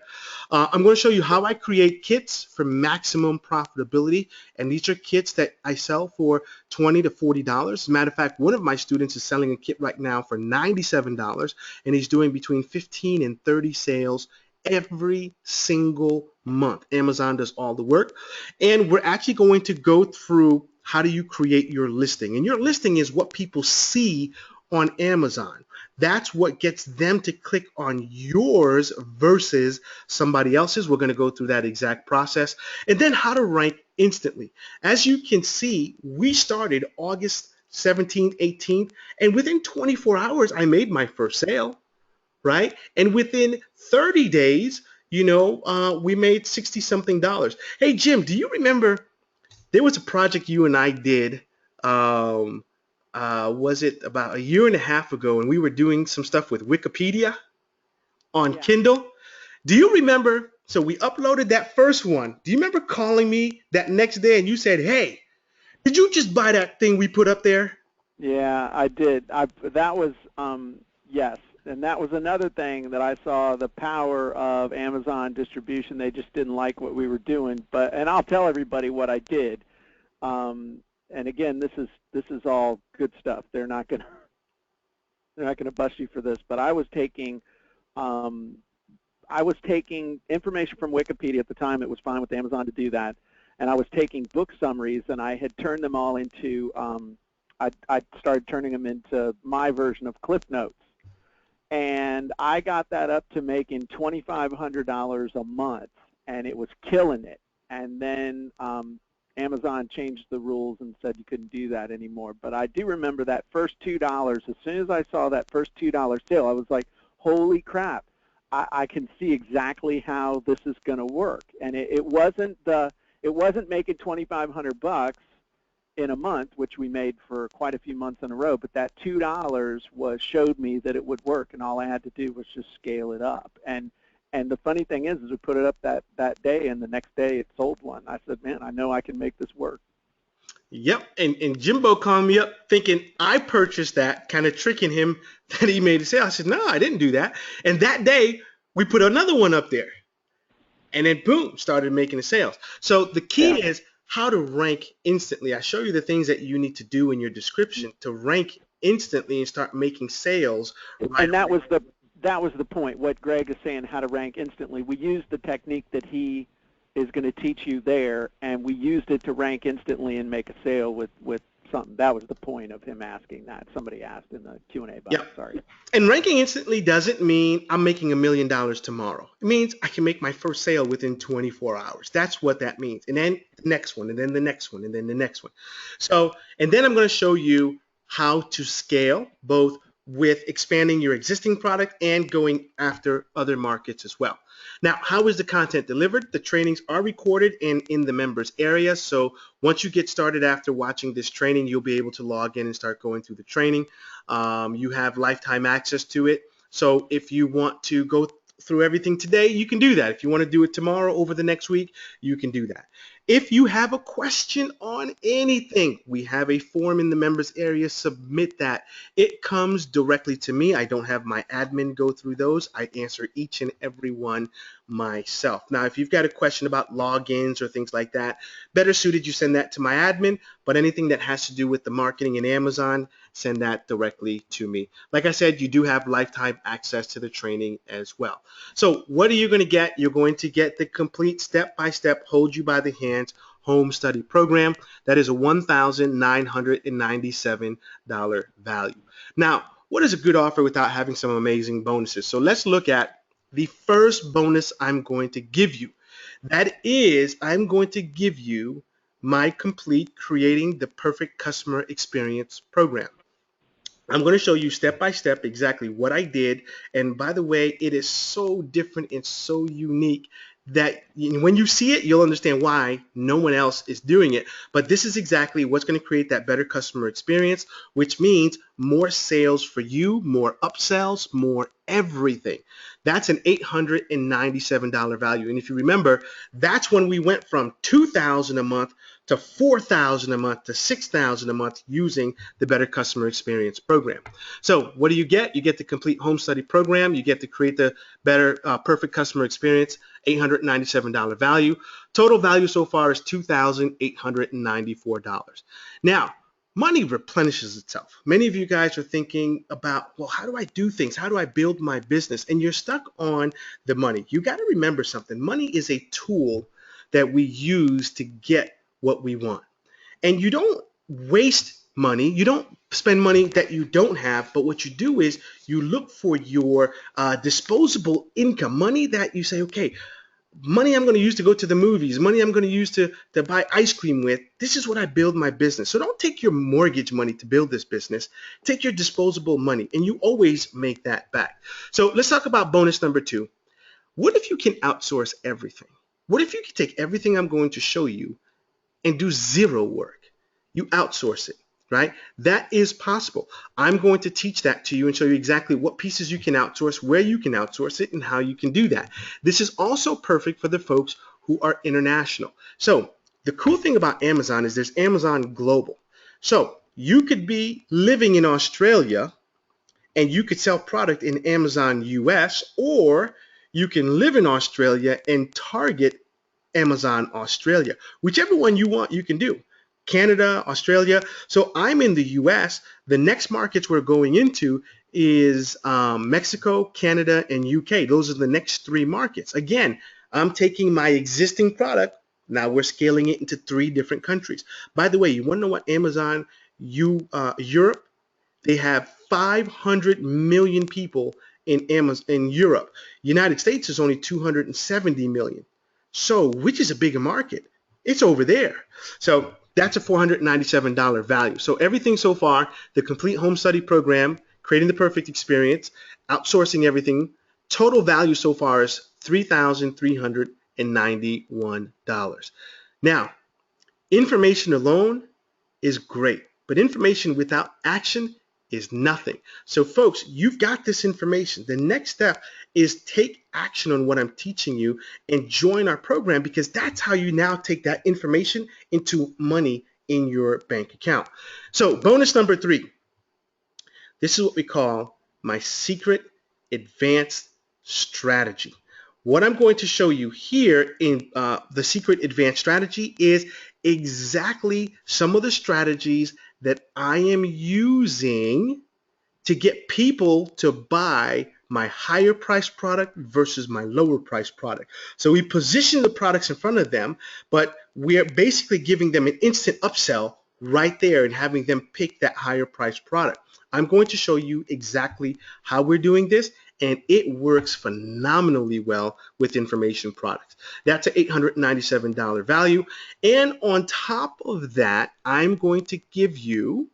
I'm going to show you how I create kits for maximum profitability, and these are kits that I sell for $20 to $40. As a matter of fact, one of my students is selling a kit right now for $97, and he's doing between 15 and 30 sales every single month. Amazon does all the work, and we're actually going to go through how do you create your listing. And your listing is what people see on Amazon. That's what gets them to click on yours versus somebody else's. We're going to go through that exact process. And then how to rank instantly. As you can see, we started August 17th, 18th, and within 24 hours, I made my first sale, right? And within 30 days, we made 60 something dollars. Hey, Jim, do you remember there was a project you and I did? Um, was it about a year and a half ago, and we were doing some stuff with Wikipedia on Yeah. Kindle? Do you remember? So we uploaded that first one. Do you remember calling me that next day and you said, "Hey, did you just buy that thing we put up there?" Yeah, I did. That was yes, and that was another thing that I saw the power of Amazon distribution. They just didn't like what we were doing, and I'll tell everybody what I did. And again, this is all good stuff. They're not gonna bust you for this, but um, I was taking information from Wikipedia at the time. It was fine with Amazon to do that, and I was taking book summaries, and I had turned them all into I started turning them into my version of Cliff Notes, and I got that up to making $2,500 a month, and it was killing it. And then Amazon changed the rules and said you couldn't do that anymore. But I do remember that first $2. As soon as I saw that first $2 sale, I was like, holy crap. I can see exactly how this is going to work. And it wasn't making 2,500 bucks in a month, which we made for quite a few months in a row, but that $2 showed me that it would work, and all I had to do was just scale it up. And the funny thing is we put it up that day, and the next day it sold one. I said, man, I know I can make this work. Yep. And Jimbo called me up thinking I purchased that, kind of tricking him that he made a sale. I said, no, I didn't do that. And that day we put another one up there. And then boom, started making the sales. So the Yeah. key is how to rank instantly. I show you the things that you need to do in your description to rank instantly and start making sales right And that away. was the point. What Greg is saying, how to rank instantly. We used the technique that he is going to teach you there, and we used it to rank instantly and make a sale with something. That was the point of him asking that. Somebody asked in the Q&A box. Yep. Sorry. And ranking instantly doesn't mean I'm making $1 million tomorrow. It means I can make my first sale within 24 hours. That's what that means. And then the next one, and then the next one, and then the next one. So, and then I'm going to show you how to scale both with expanding your existing product and going after other markets as well. Now, how is the content delivered? The trainings are recorded and in the members area. So once you get started after watching this training, you'll be able to log in and start going through the training. You have lifetime access to it. So if you want to go through everything today, you can do that. If you want to do it tomorrow, over the next week, you can do that. If you have a question on anything, we have a form in the members area. Submit that. It comes directly to me. I don't have my admin go through those. I answer each and every one myself. Now, if you've got a question about logins or things like that, better suited you send that to my admin, but anything that has to do with the marketing in Amazon, send that directly to me. Like I said, you do have lifetime access to the training as well. So what are you going to get? You're going to get the complete step-by-step, hold you by the hands home study program. That is a $1,997 value. Now, what is a good offer without having some amazing bonuses? So let's look at the first bonus I'm going to give you. That is, I'm going to give you my complete Creating the Perfect Customer Experience program. I'm going to show you step by step exactly what I did. And by the way, it is so different and so unique that when you see it, you'll understand why no one else is doing it. But this is exactly what's going to create that better customer experience, which means more sales for you, more upsells, more everything. That's an $897 value. And if you remember, that's when we went from $2,000 a month to $4,000 a month to $6,000 a month using the Better Customer Experience program. So what do you get? You get the complete home study program. You get to create the better, perfect customer experience, $897 value. Total value so far is $2,894. Now, money replenishes itself. Many of you guys are thinking about, well, how do I do things? How do I build my business? And you're stuck on the money. You got to remember something. Money is a tool that we use to get what we want. And you don't waste money. You don't spend money that you don't have, but what you do is you look for your disposable income, money that you say, okay, money I'm going to use to go to the movies, money I'm going to use to buy ice cream with. This is what I build my business. So don't take your mortgage money to build this business. Take your disposable money, and you always make that back. So let's talk about bonus number 2. What if you can outsource everything? What if you can take everything I'm going to show you and do zero work? You outsource it, right? That is possible. I'm going to teach that to you and show you exactly what pieces you can outsource, where you can outsource it, and how you can do that. This is also perfect for the folks who are international. So the cool thing about Amazon is there's Amazon Global. So you could be living in Australia and you could sell product in Amazon US, or you can live in Australia and target Amazon Australia. Whichever one you want, you can do. Canada, Australia. So I'm in the US. The next markets we're going into is Mexico, Canada, and UK. Those are the next 3 markets. Again, I'm taking my existing product. Now we're scaling it into 3 different countries. By the way, you want to know what Amazon Europe? They have 500 million people in Europe. United States is only 270 million. So which is a bigger market? It's over there. So that's a $497 value. So everything so far, the complete home study program, creating the perfect experience, outsourcing everything, total value so far is $3,391. Now, information alone is great, but information without action is nothing. So folks, you've got this information. The next step is take action on what I'm teaching you and join our program, because that's how you now take that information into money in your bank account. So bonus number 3, this is what we call my secret advanced strategy. What I'm going to show you here in the secret advanced strategy is exactly some of the strategies that I am using to get people to buy my higher price product versus my lower price product. So we position the products in front of them, but we're basically giving them an instant upsell right there and having them pick that higher price product. I'm going to show you exactly how we're doing this, and it works phenomenally well with information products. That's an $897 value. And on top of that, I'm going to give you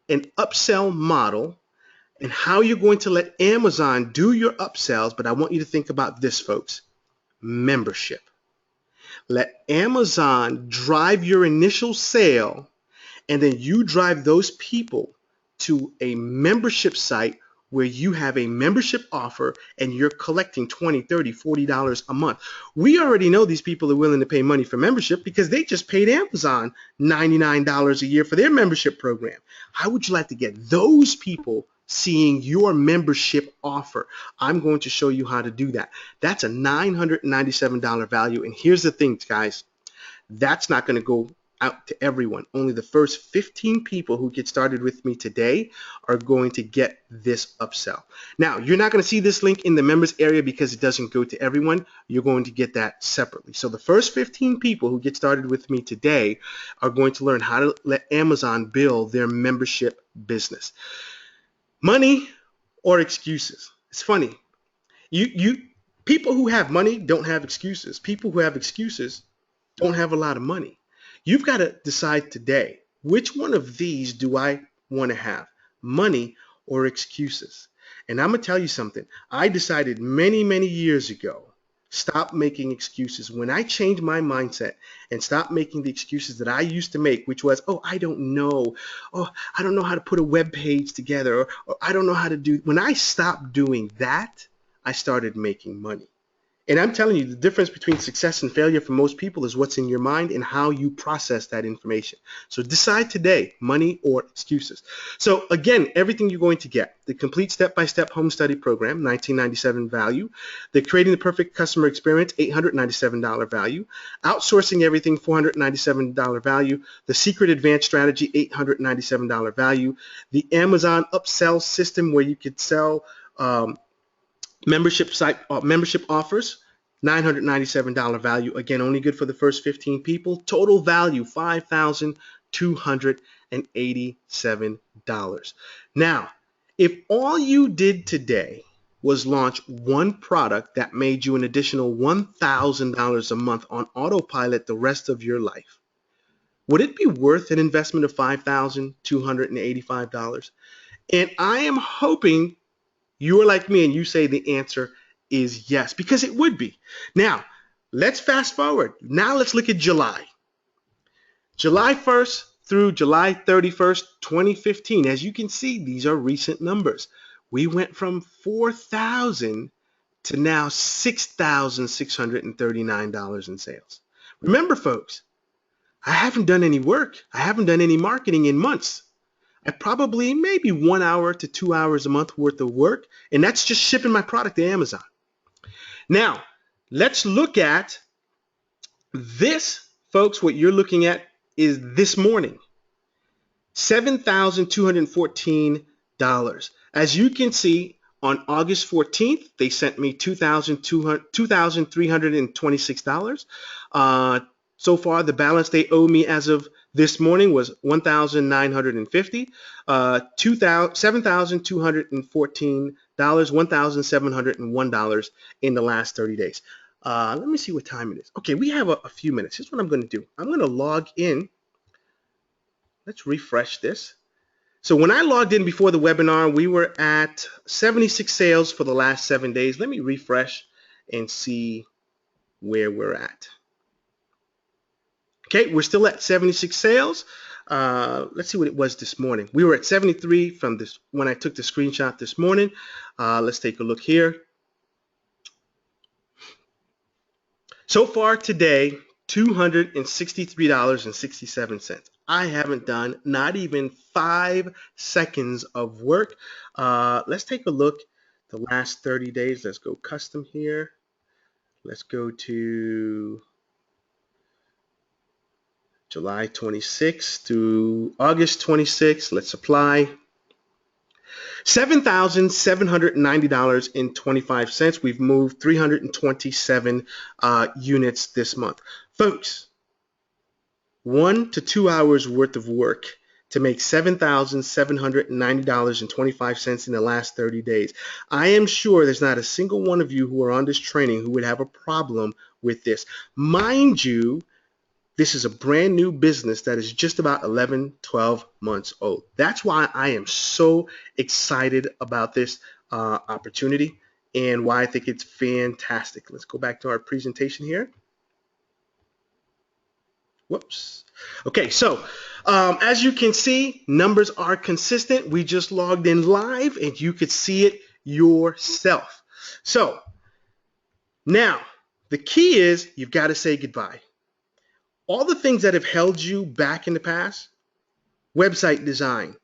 an upsell model and how you're going to let Amazon do your upsells. But I want you to think about this, folks. Membership. Let Amazon drive your initial sale, and then you drive those people to a membership site where you have a membership offer and you're collecting $20, $30, $40 a month. We already know these people are willing to pay money for membership because they just paid Amazon $99 a year for their membership program. How would you like to get those people seeing your membership offer? I'm going to show you how to do that. That's a $997 value. And here's the thing, guys. That's not going to go out to everyone. Only the first 15 people who get started with me today are going to get this upsell. Now, you're not going to see this link in the members area because it doesn't go to everyone. You're going to get that separately. So the first 15 people who get started with me today are going to learn how to let Amazon build their membership business. Money or excuses? It's funny. People who have money don't have excuses. People who have excuses don't have a lot of money. You've got to decide today, which one of these do I want to have, money or excuses? And I'm going to tell you something. I decided many, many years ago Stop making excuses. When I changed my mindset and stopped making the excuses that I used to make, which was, oh, I don't know. Oh, I don't know how to put a web page together. Or I don't know how to do. When I stopped doing that, I started making money. And I'm telling you, the difference between success and failure for most people is what's in your mind and how you process that information. So decide today, money or excuses. So again, everything you're going to get: the complete step-by-step home study program, $19.97 value; the creating the perfect customer experience, $897 value; outsourcing everything, $497 value; the secret advanced strategy, $897 value; the Amazon upsell system where you could sell membership offers, $997 value. Again, only good for the first 15 people. Total value, $5,287. Now, if all you did today was launch one product that made you an additional $1,000 a month on autopilot the rest of your life, would it be worth an investment of $5,285? And I am hoping you are like me and you say the answer is yes, because it would be. Now, let's fast forward. Now let's look at July. July 1st through July 31st, 2015. As you can see, these are recent numbers. We went from $4,000 to now $6,639 in sales. Remember, folks, I haven't done any work. I haven't done any marketing in months. I probably maybe 1 hour to 2 hours a month worth of work, and that's just shipping my product to Amazon. Now, let's look at this, folks. What you're looking at is this morning, $7,214. As you can see, on August 14th, they sent me $2,326. So far, the balance they owe me as of this morning was $1,950, $7,214, $1,701 in the last 30 days. Let me see what time it is. Okay, we have a few minutes. Here's what I'm going to do. I'm going to log in. Let's refresh this. So when I logged in before the webinar, we were at 76 sales for the last 7 days. Let me refresh and see where we're at. Okay, we're still at 76 sales. Let's see what it was this morning. We were at 73 from this when I took the screenshot this morning. Let's take a look here. So far today, $263.67. I haven't done not even 5 seconds of work. Let's take a look the last 30 days. Let's go custom here. Let's go to July 26th to August 26th. Let's apply. $7,790.25. We've moved 327 units this month. Folks, 1 to 2 hours worth of work to make $7,790.25 in the last 30 days. I am sure there's not a single one of you who are on this training who would have a problem with this. Mind you, this is a brand new business that is just about 11, 12 months old. That's why I am so excited about this opportunity and why I think it's fantastic. Let's go back to our presentation here. Whoops. Okay, so as you can see, numbers are consistent. We just logged in live and you could see it yourself. So now the key is you've got to say goodbye. All the things that have held you back in the past, website design,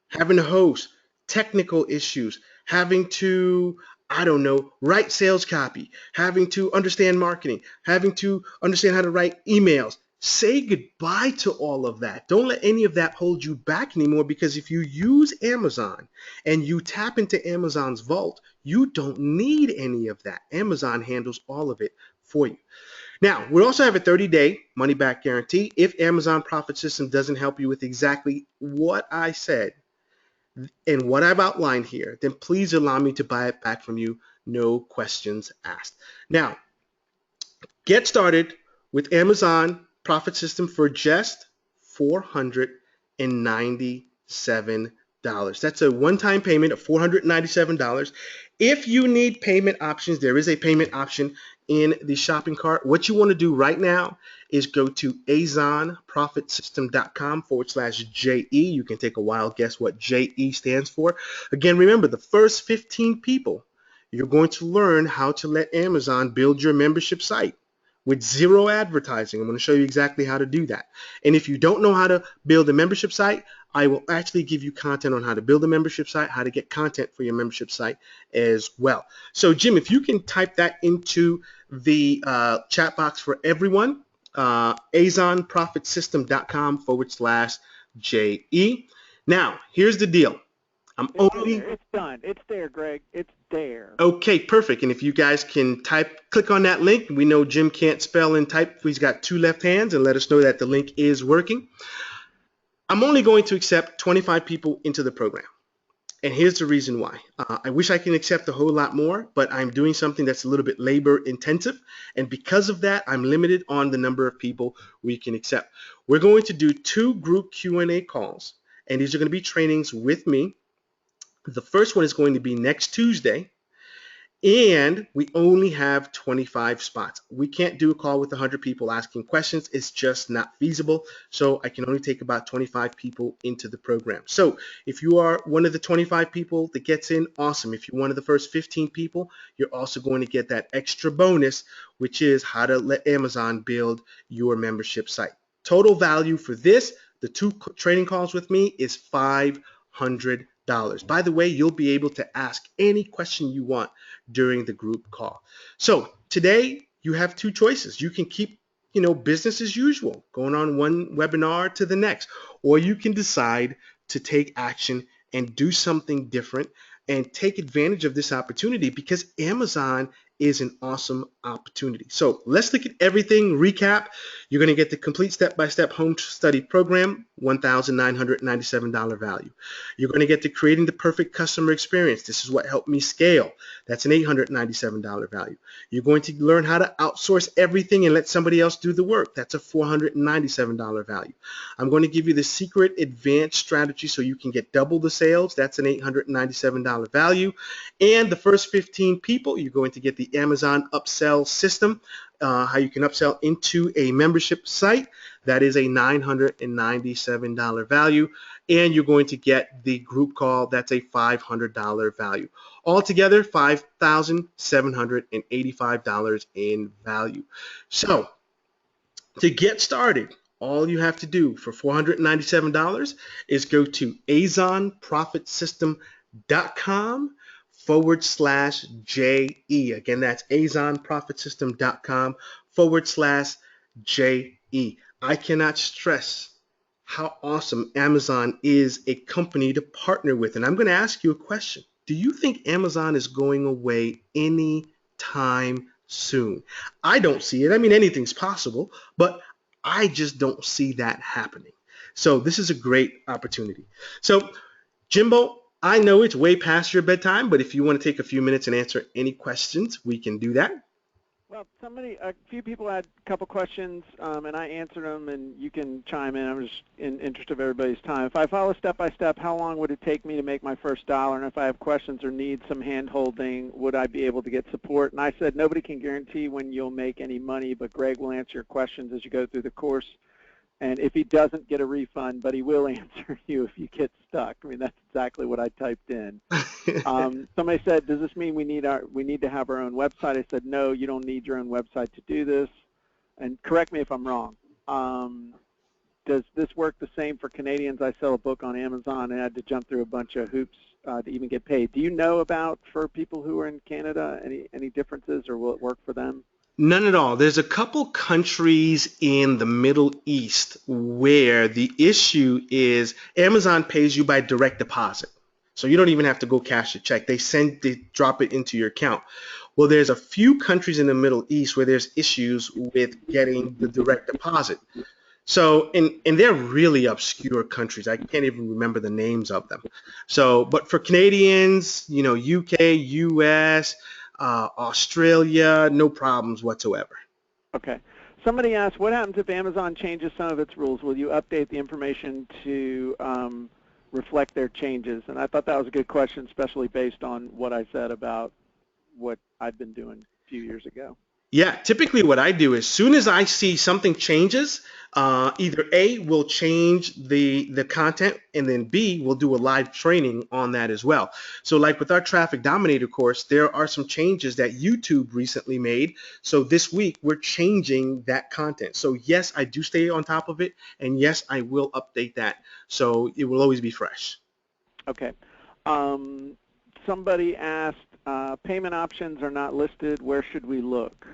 having to host, technical issues, having to, I don't know, write sales copy, having to understand marketing, having to understand how to write emails. Say goodbye to all of that. Don't let any of that hold you back anymore, because if you use Amazon and you tap into Amazon's vault, you don't need any of that. Amazon handles all of it for you. Now, we also have a 30-day money-back guarantee. If Amazon Profit System doesn't help you with exactly what I said and what I've outlined here, then please allow me to buy it back from you, no questions asked. Now, get started with Amazon Profit System for just $497. That's a one-time payment of $497. If you need payment options, there is a payment option in the shopping cart. What you want to do right now is go to azonprofitsystem.com/JE. You can take a wild guess what JE stands for. Again, remember, the first 15 people, you're going to learn how to let Amazon build your membership site with zero advertising. I'm going to show you exactly how to do that. And if you don't know how to build a membership site, I will actually give you content on how to build a membership site, how to get content for your membership site as well. So Jim, if you can type that into the chat box for everyone, azonprofitsystem.com/JE. Now, here's the deal. It's done. It's there, Greg. It's there. Okay, perfect. And if you guys can click on that link. We know Jim can't spell and type. He's got two left hands, and let us know that the link is working. I'm only going to accept 25 people into the program. And here's the reason why. I wish I can accept a whole lot more, but I'm doing something that's a little bit labor intensive. And because of that, I'm limited on the number of people we can accept. We're going to do 2 group Q&A calls, and these are going to be trainings with me. The first one is going to be next Tuesday, and we only have 25 spots. We can't do a call with 100 people asking questions. It's just not feasible. So I can only take about 25 people into the program. So if you are one of the 25 people that gets in, awesome. If you're one of the first 15 people, you're also going to get that extra bonus, which is how to let Amazon build your membership site. Total value for this, the 2 training calls with me, is $500. By the way, you'll be able to ask any question you want during the group call. So today you have 2 choices. You can keep, business as usual, going on one webinar to the next, or you can decide to take action and do something different and take advantage of this opportunity, because Amazon is an awesome opportunity. So let's look at everything, recap. You're going to get the complete step-by-step home study program, $1,997 value. You're going to get to creating the perfect customer experience. This is what helped me scale. That's an $897 value. You're going to learn how to outsource everything and let somebody else do the work. That's a $497 value. I'm going to give you the secret advanced strategy so you can get double the sales. That's an $897 value. And the first 15 people, you're going to get the Amazon upsell system, how you can upsell into a membership site. That is a $997 value. And you're going to get the group call. That's a $500 value. Altogether, $5,785 in value. So to get started, all you have to do for $497 is go to azonprofitsystem.com/JE. Again, that's azonprofitsystem.com/JE. I cannot stress how awesome Amazon is a company to partner with. And I'm going to ask you a question. Do you think Amazon is going away anytime soon? I don't see it. I mean, anything's possible, but I just don't see that happening. So this is a great opportunity. So Jimbo, I know it's way past your bedtime, but if you want to take a few minutes and answer any questions, we can do that. Well, a few people had a couple questions, and I answered them, and you can chime in. I'm just in interest of everybody's time. If I follow step by step, how long would it take me to make my first dollar? And if I have questions or need some hand-holding, would I be able to get support? And I said nobody can guarantee when you'll make any money, but Greg will answer your questions as you go through the course. And if he doesn't get a refund, but he will answer you if you get stuck. I mean, that's exactly what I typed in. Somebody said, does this mean we need to have our own website? I said, no, you don't need your own website to do this. And correct me if I'm wrong. Does this work the same for Canadians? I sell a book on Amazon and I had to jump through a bunch of hoops to even get paid. Do you know about, for people who are in Canada, any differences, or will it work for them? None at all. There's a couple countries in the Middle East where the issue is Amazon pays you by direct deposit. So you don't even have to go cash a check. They drop it into your account. Well, there's a few countries in the Middle East where there's issues with getting the direct deposit. So, and they're really obscure countries. I can't even remember the names of them. So, but for Canadians, UK, US, Australia, no problems whatsoever. Okay. Somebody asked, what happens if Amazon changes some of its rules? Will you update the information to reflect their changes? And I thought that was a good question, especially based on what I said about what I'd been doing a few years ago. Yeah, typically what I do is soon as I see something changes, either A, will change the content, and then B, will do a live training on that as well. So like with our Traffic Dominator course, there are some changes that YouTube recently made. So this week we're changing that content. So yes, I do stay on top of it, and yes, I will update that. So it will always be fresh. Okay. Um, Somebody asked, payment options are not listed. Where should we look?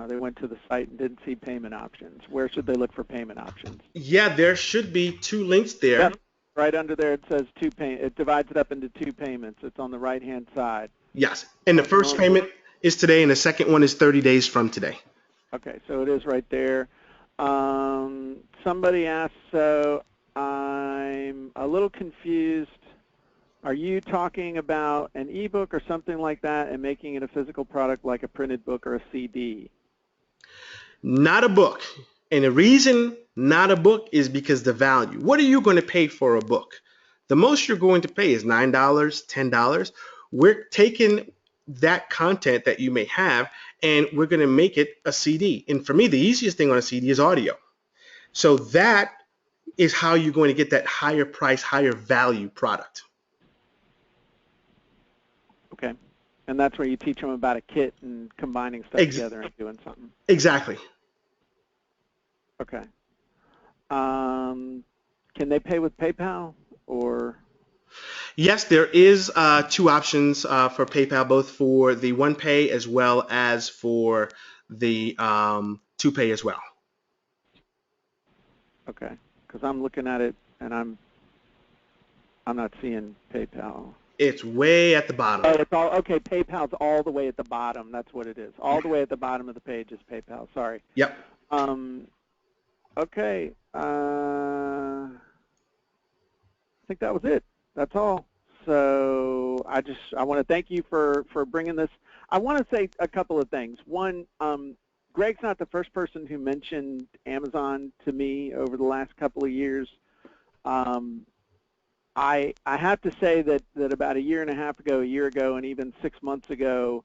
They went to the site and didn't see payment options. Where should they look for payment options? Yeah, there should be two links there. Yep. Right under there it says it divides it up into two payments. It's on the right-hand side. Yes, and the first payment is today, and the second one is 30 days from today. Okay, so it is right there. Somebody asked, so I'm a little confused. Are you talking about an ebook or something like that and making it a physical product like a printed book or a CD? Not a book. And the reason not a book is because the value. What are you going to pay for a book? The most you're going to pay is $9, $10. We're taking that content that you may have and we're going to make it a CD. And for me, the easiest thing on a CD is audio. So that is how you're going to get that higher price, higher value product. Okay. And that's where you teach them about a kit and combining stuff together and doing something. Exactly. Okay. Can they pay with PayPal or? Yes, there is two options for PayPal, both for the one pay as well as for the two pay as well. Okay, because I'm looking at it and I'm not seeing PayPal. It's way at the bottom. Oh, it's all okay. PayPal's all the way at the bottom. That's what it is. All the way at the bottom of the page is PayPal. Sorry. Yep. Okay. I think that was it. That's all. So I want to thank you for bringing this. I want to say a couple of things. One, Greg's not the first person who mentioned Amazon to me over the last couple of years. I have to say that about a year and a half ago, a year ago, and even 6 months ago,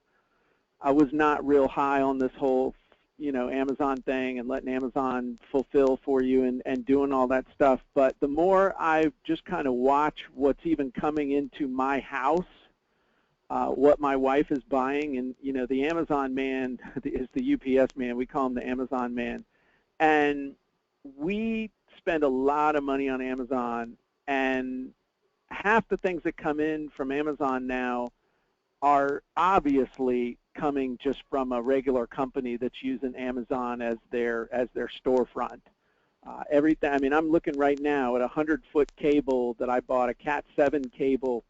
I was not real high on this whole, Amazon thing and letting Amazon fulfill for you and doing all that stuff. But the more I just kind of watch what's even coming into my house, what my wife is buying, and the Amazon man is the UPS man. We call him the Amazon man, and we spend a lot of money on Amazon, and half the things that come in from Amazon now are obviously coming just from a regular company that's using Amazon as their storefront. Everything. I mean, I'm looking right now at a 100-foot cable that I bought, a Cat 7 cable,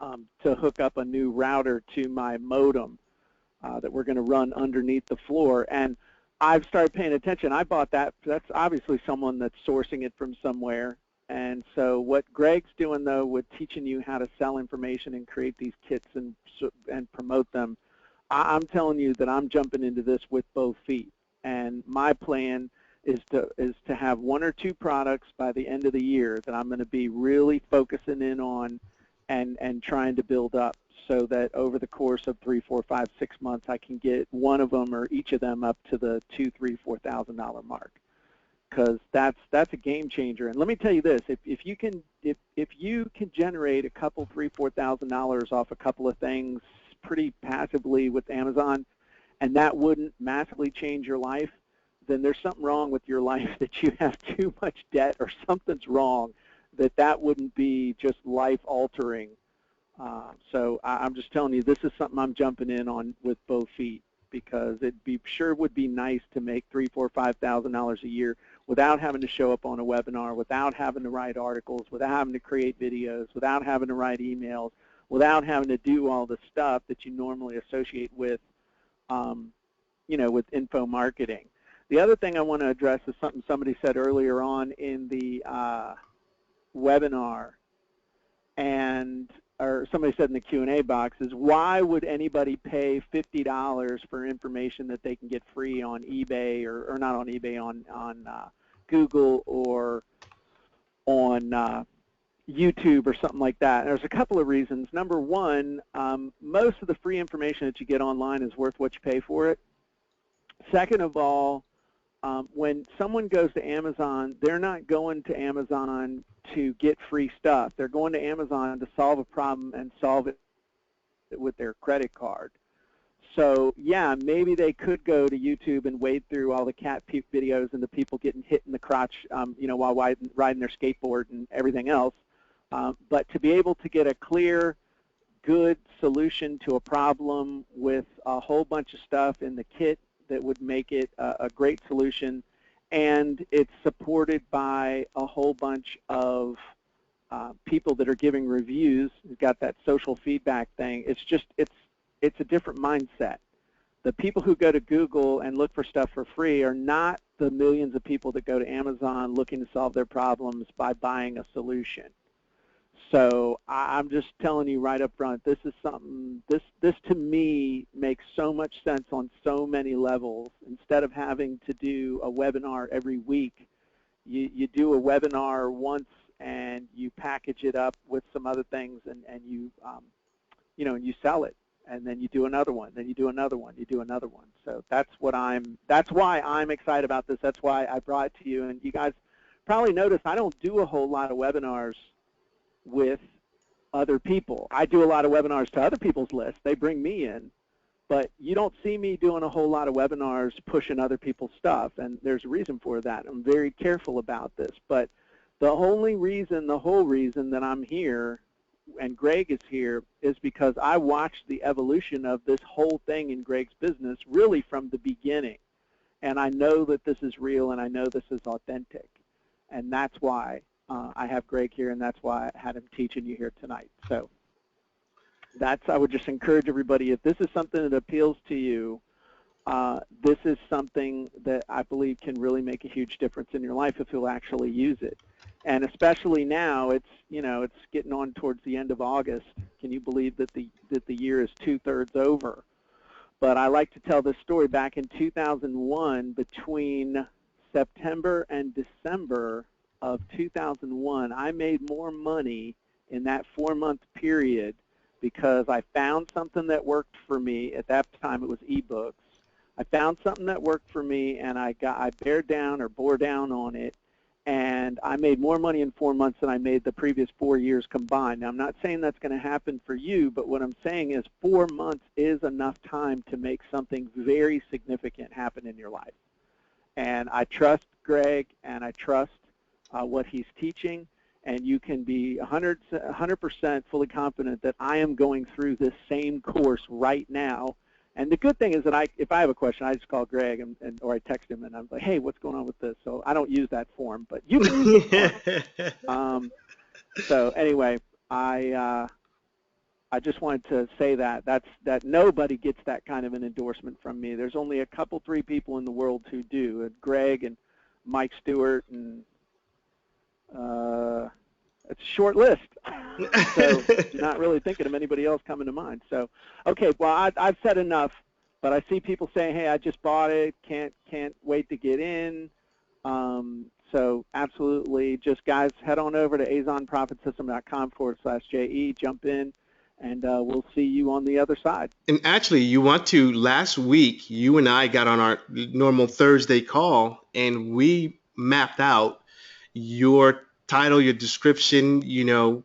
to hook up a new router to my modem that we're going to run underneath the floor. And I've started paying attention. I bought that. That's obviously someone that's sourcing it from somewhere. And so what Greg's doing, though, with teaching you how to sell information and create these kits and promote them, I'm telling you that I'm jumping into this with both feet. And my plan is to have one or two products by the end of the year that I'm going to be really focusing in on and trying to build up, so that over the course of 3, 4, 5, 6 months, I can get one of them or each of them up to the $2,000, $3,000, $4,000 mark. Because that's a game changer. And let me tell you this: if you can generate a couple, $3,000, $4,000 off a couple of things pretty passively with Amazon, and that wouldn't massively change your life, then there's something wrong with your life, that you have too much debt or something's wrong, that wouldn't be just life altering. So I'm just telling you, this is something I'm jumping in on with both feet, because it would be nice to make $3,000, $4,000, $5,000 a year without having to show up on a webinar, without having to write articles, without having to create videos, without having to write emails, without having to do all the stuff that you normally associate with, with info marketing. The other thing I want to address is something somebody said earlier on in the webinar, or somebody said in the Q&A box, is why would anybody pay $50 for information that they can get free on eBay, or not on eBay, on Google or on YouTube or something like that? And there's a couple of reasons. Number one, most of the free information that you get online is worth what you pay for it. Second of all, when someone goes to Amazon, they're not going to Amazon to get free stuff. They're going to Amazon to solve a problem and solve it with their credit card. So, yeah, maybe they could go to YouTube and wade through all the cat puke videos and the people getting hit in the crotch, while riding their skateboard and everything else. But to be able to get a clear, good solution to a problem with a whole bunch of stuff in the kit that would make it a great solution, and it's supported by a whole bunch of people that are giving reviews. We've got that social feedback thing. It's a different mindset. The people who go to Google and look for stuff for free are not the millions of people that go to Amazon looking to solve their problems by buying a solution. So I'm just telling you right up front, this is something, this to me makes so much sense on so many levels. Instead of having to do a webinar every week, you do a webinar once and you package it up with some other things, and you you sell it, and then you do another one, then you do another one, you do another one. So that's why I'm excited about this. That's why I brought it to you. And you guys probably noticed I don't do a whole lot of webinars with other people. I do a lot of webinars to other people's lists. They bring me in, but you don't see me doing a whole lot of webinars pushing other people's stuff, and there's a reason for that. I'm very careful about this, but the whole reason that I'm here and Greg is here is because I watched the evolution of this whole thing in Greg's business really from the beginning, and I know that this is real, and I know this is authentic, and that's why I have Greg here, and that's why I had him teaching you here tonight. So I would just encourage everybody, if this is something that appeals to you, this is something that I believe can really make a huge difference in your life if you'll actually use it. And especially now, it's getting on towards the end of August. Can you believe that the year is 2/3 over? But I like to tell this story. Back in 2001, between September and December of 2001, I made more money in that 4-month period because I found something that worked for me. At that time, it was ebooks. I found something that worked for me, and I bore down on it, and I made more money in 4 months than I made the previous 4 years combined. Now, I'm not saying that's going to happen for you, but what I'm saying is 4 months is enough time to make something very significant happen in your life. And I trust Greg, and I trust what he's teaching, and you can be 100% fully confident that I am going through this same course right now. And the good thing is that if I have a question, I just call Greg or I text him, and I'm like, hey, what's going on with this? So I don't use that form, but you can use the form. So anyway, I just wanted to say that nobody gets that kind of an endorsement from me. There's only a couple, 3 people in the world who do. Greg and Mike Stewart, and it's a short list. So not really thinking of anybody else coming to mind. So, okay, well, I've said enough, but I see people saying, hey, I just bought it, can't wait to get in. So absolutely, just guys, head on over to azonprofitsystem.com/JE, jump in, and we'll see you on the other side. And actually, last week, you and I got on our normal Thursday call, and we mapped out your title, your description,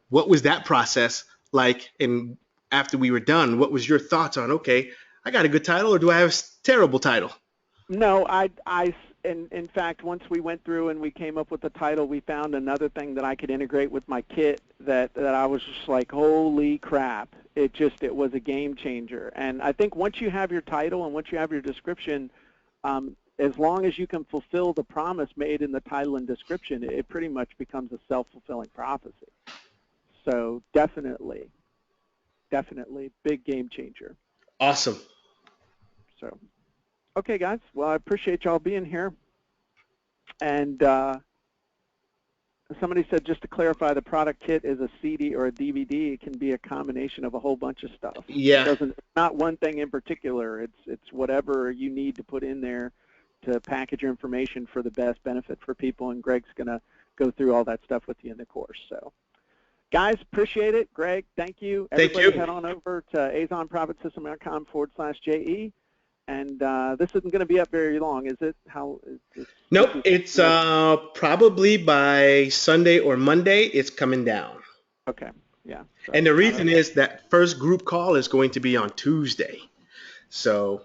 what was that process like? And after we were done, what was your thoughts on, okay, I got a good title, or do I have a terrible title? No, in fact, once we went through and we came up with the title, we found another thing that I could integrate with my kit that I was just like, holy crap. It was a game changer. And I think once you have your title and once you have your description, as long as you can fulfill the promise made in the title and description, it pretty much becomes a self-fulfilling prophecy. So definitely, big game changer. Awesome. So, okay, guys. Well, I appreciate y'all being here. And somebody said, just to clarify, the product kit is a CD or a DVD. It can be a combination of a whole bunch of stuff. Yeah. It's not one thing in particular. It's whatever you need to put in there to package your information for the best benefit for people, and Greg's going to go through all that stuff with you in the course. So, guys, appreciate it. Greg, thank you. Everybody head on over to azonprofitsystem.com/JE, And this isn't going to be up very long, is it? How is this? Nope, This is it's next. probably by Sunday or Monday it's coming down. Okay. Yeah. And So the not a. reason is that first group call is going to be on Tuesday. So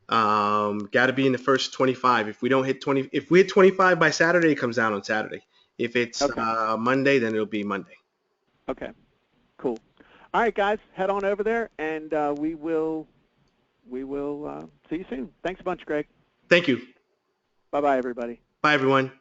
got to be in the first 25. If we don't hit 20, if we hit 25 by Saturday, it comes down on Saturday. If it's Okay. Monday, then it'll be Monday. Okay. Cool. All right, guys, head on over there, and we will see you soon. Thanks a bunch, Greg. Thank you. Bye-bye, everybody. Bye, everyone.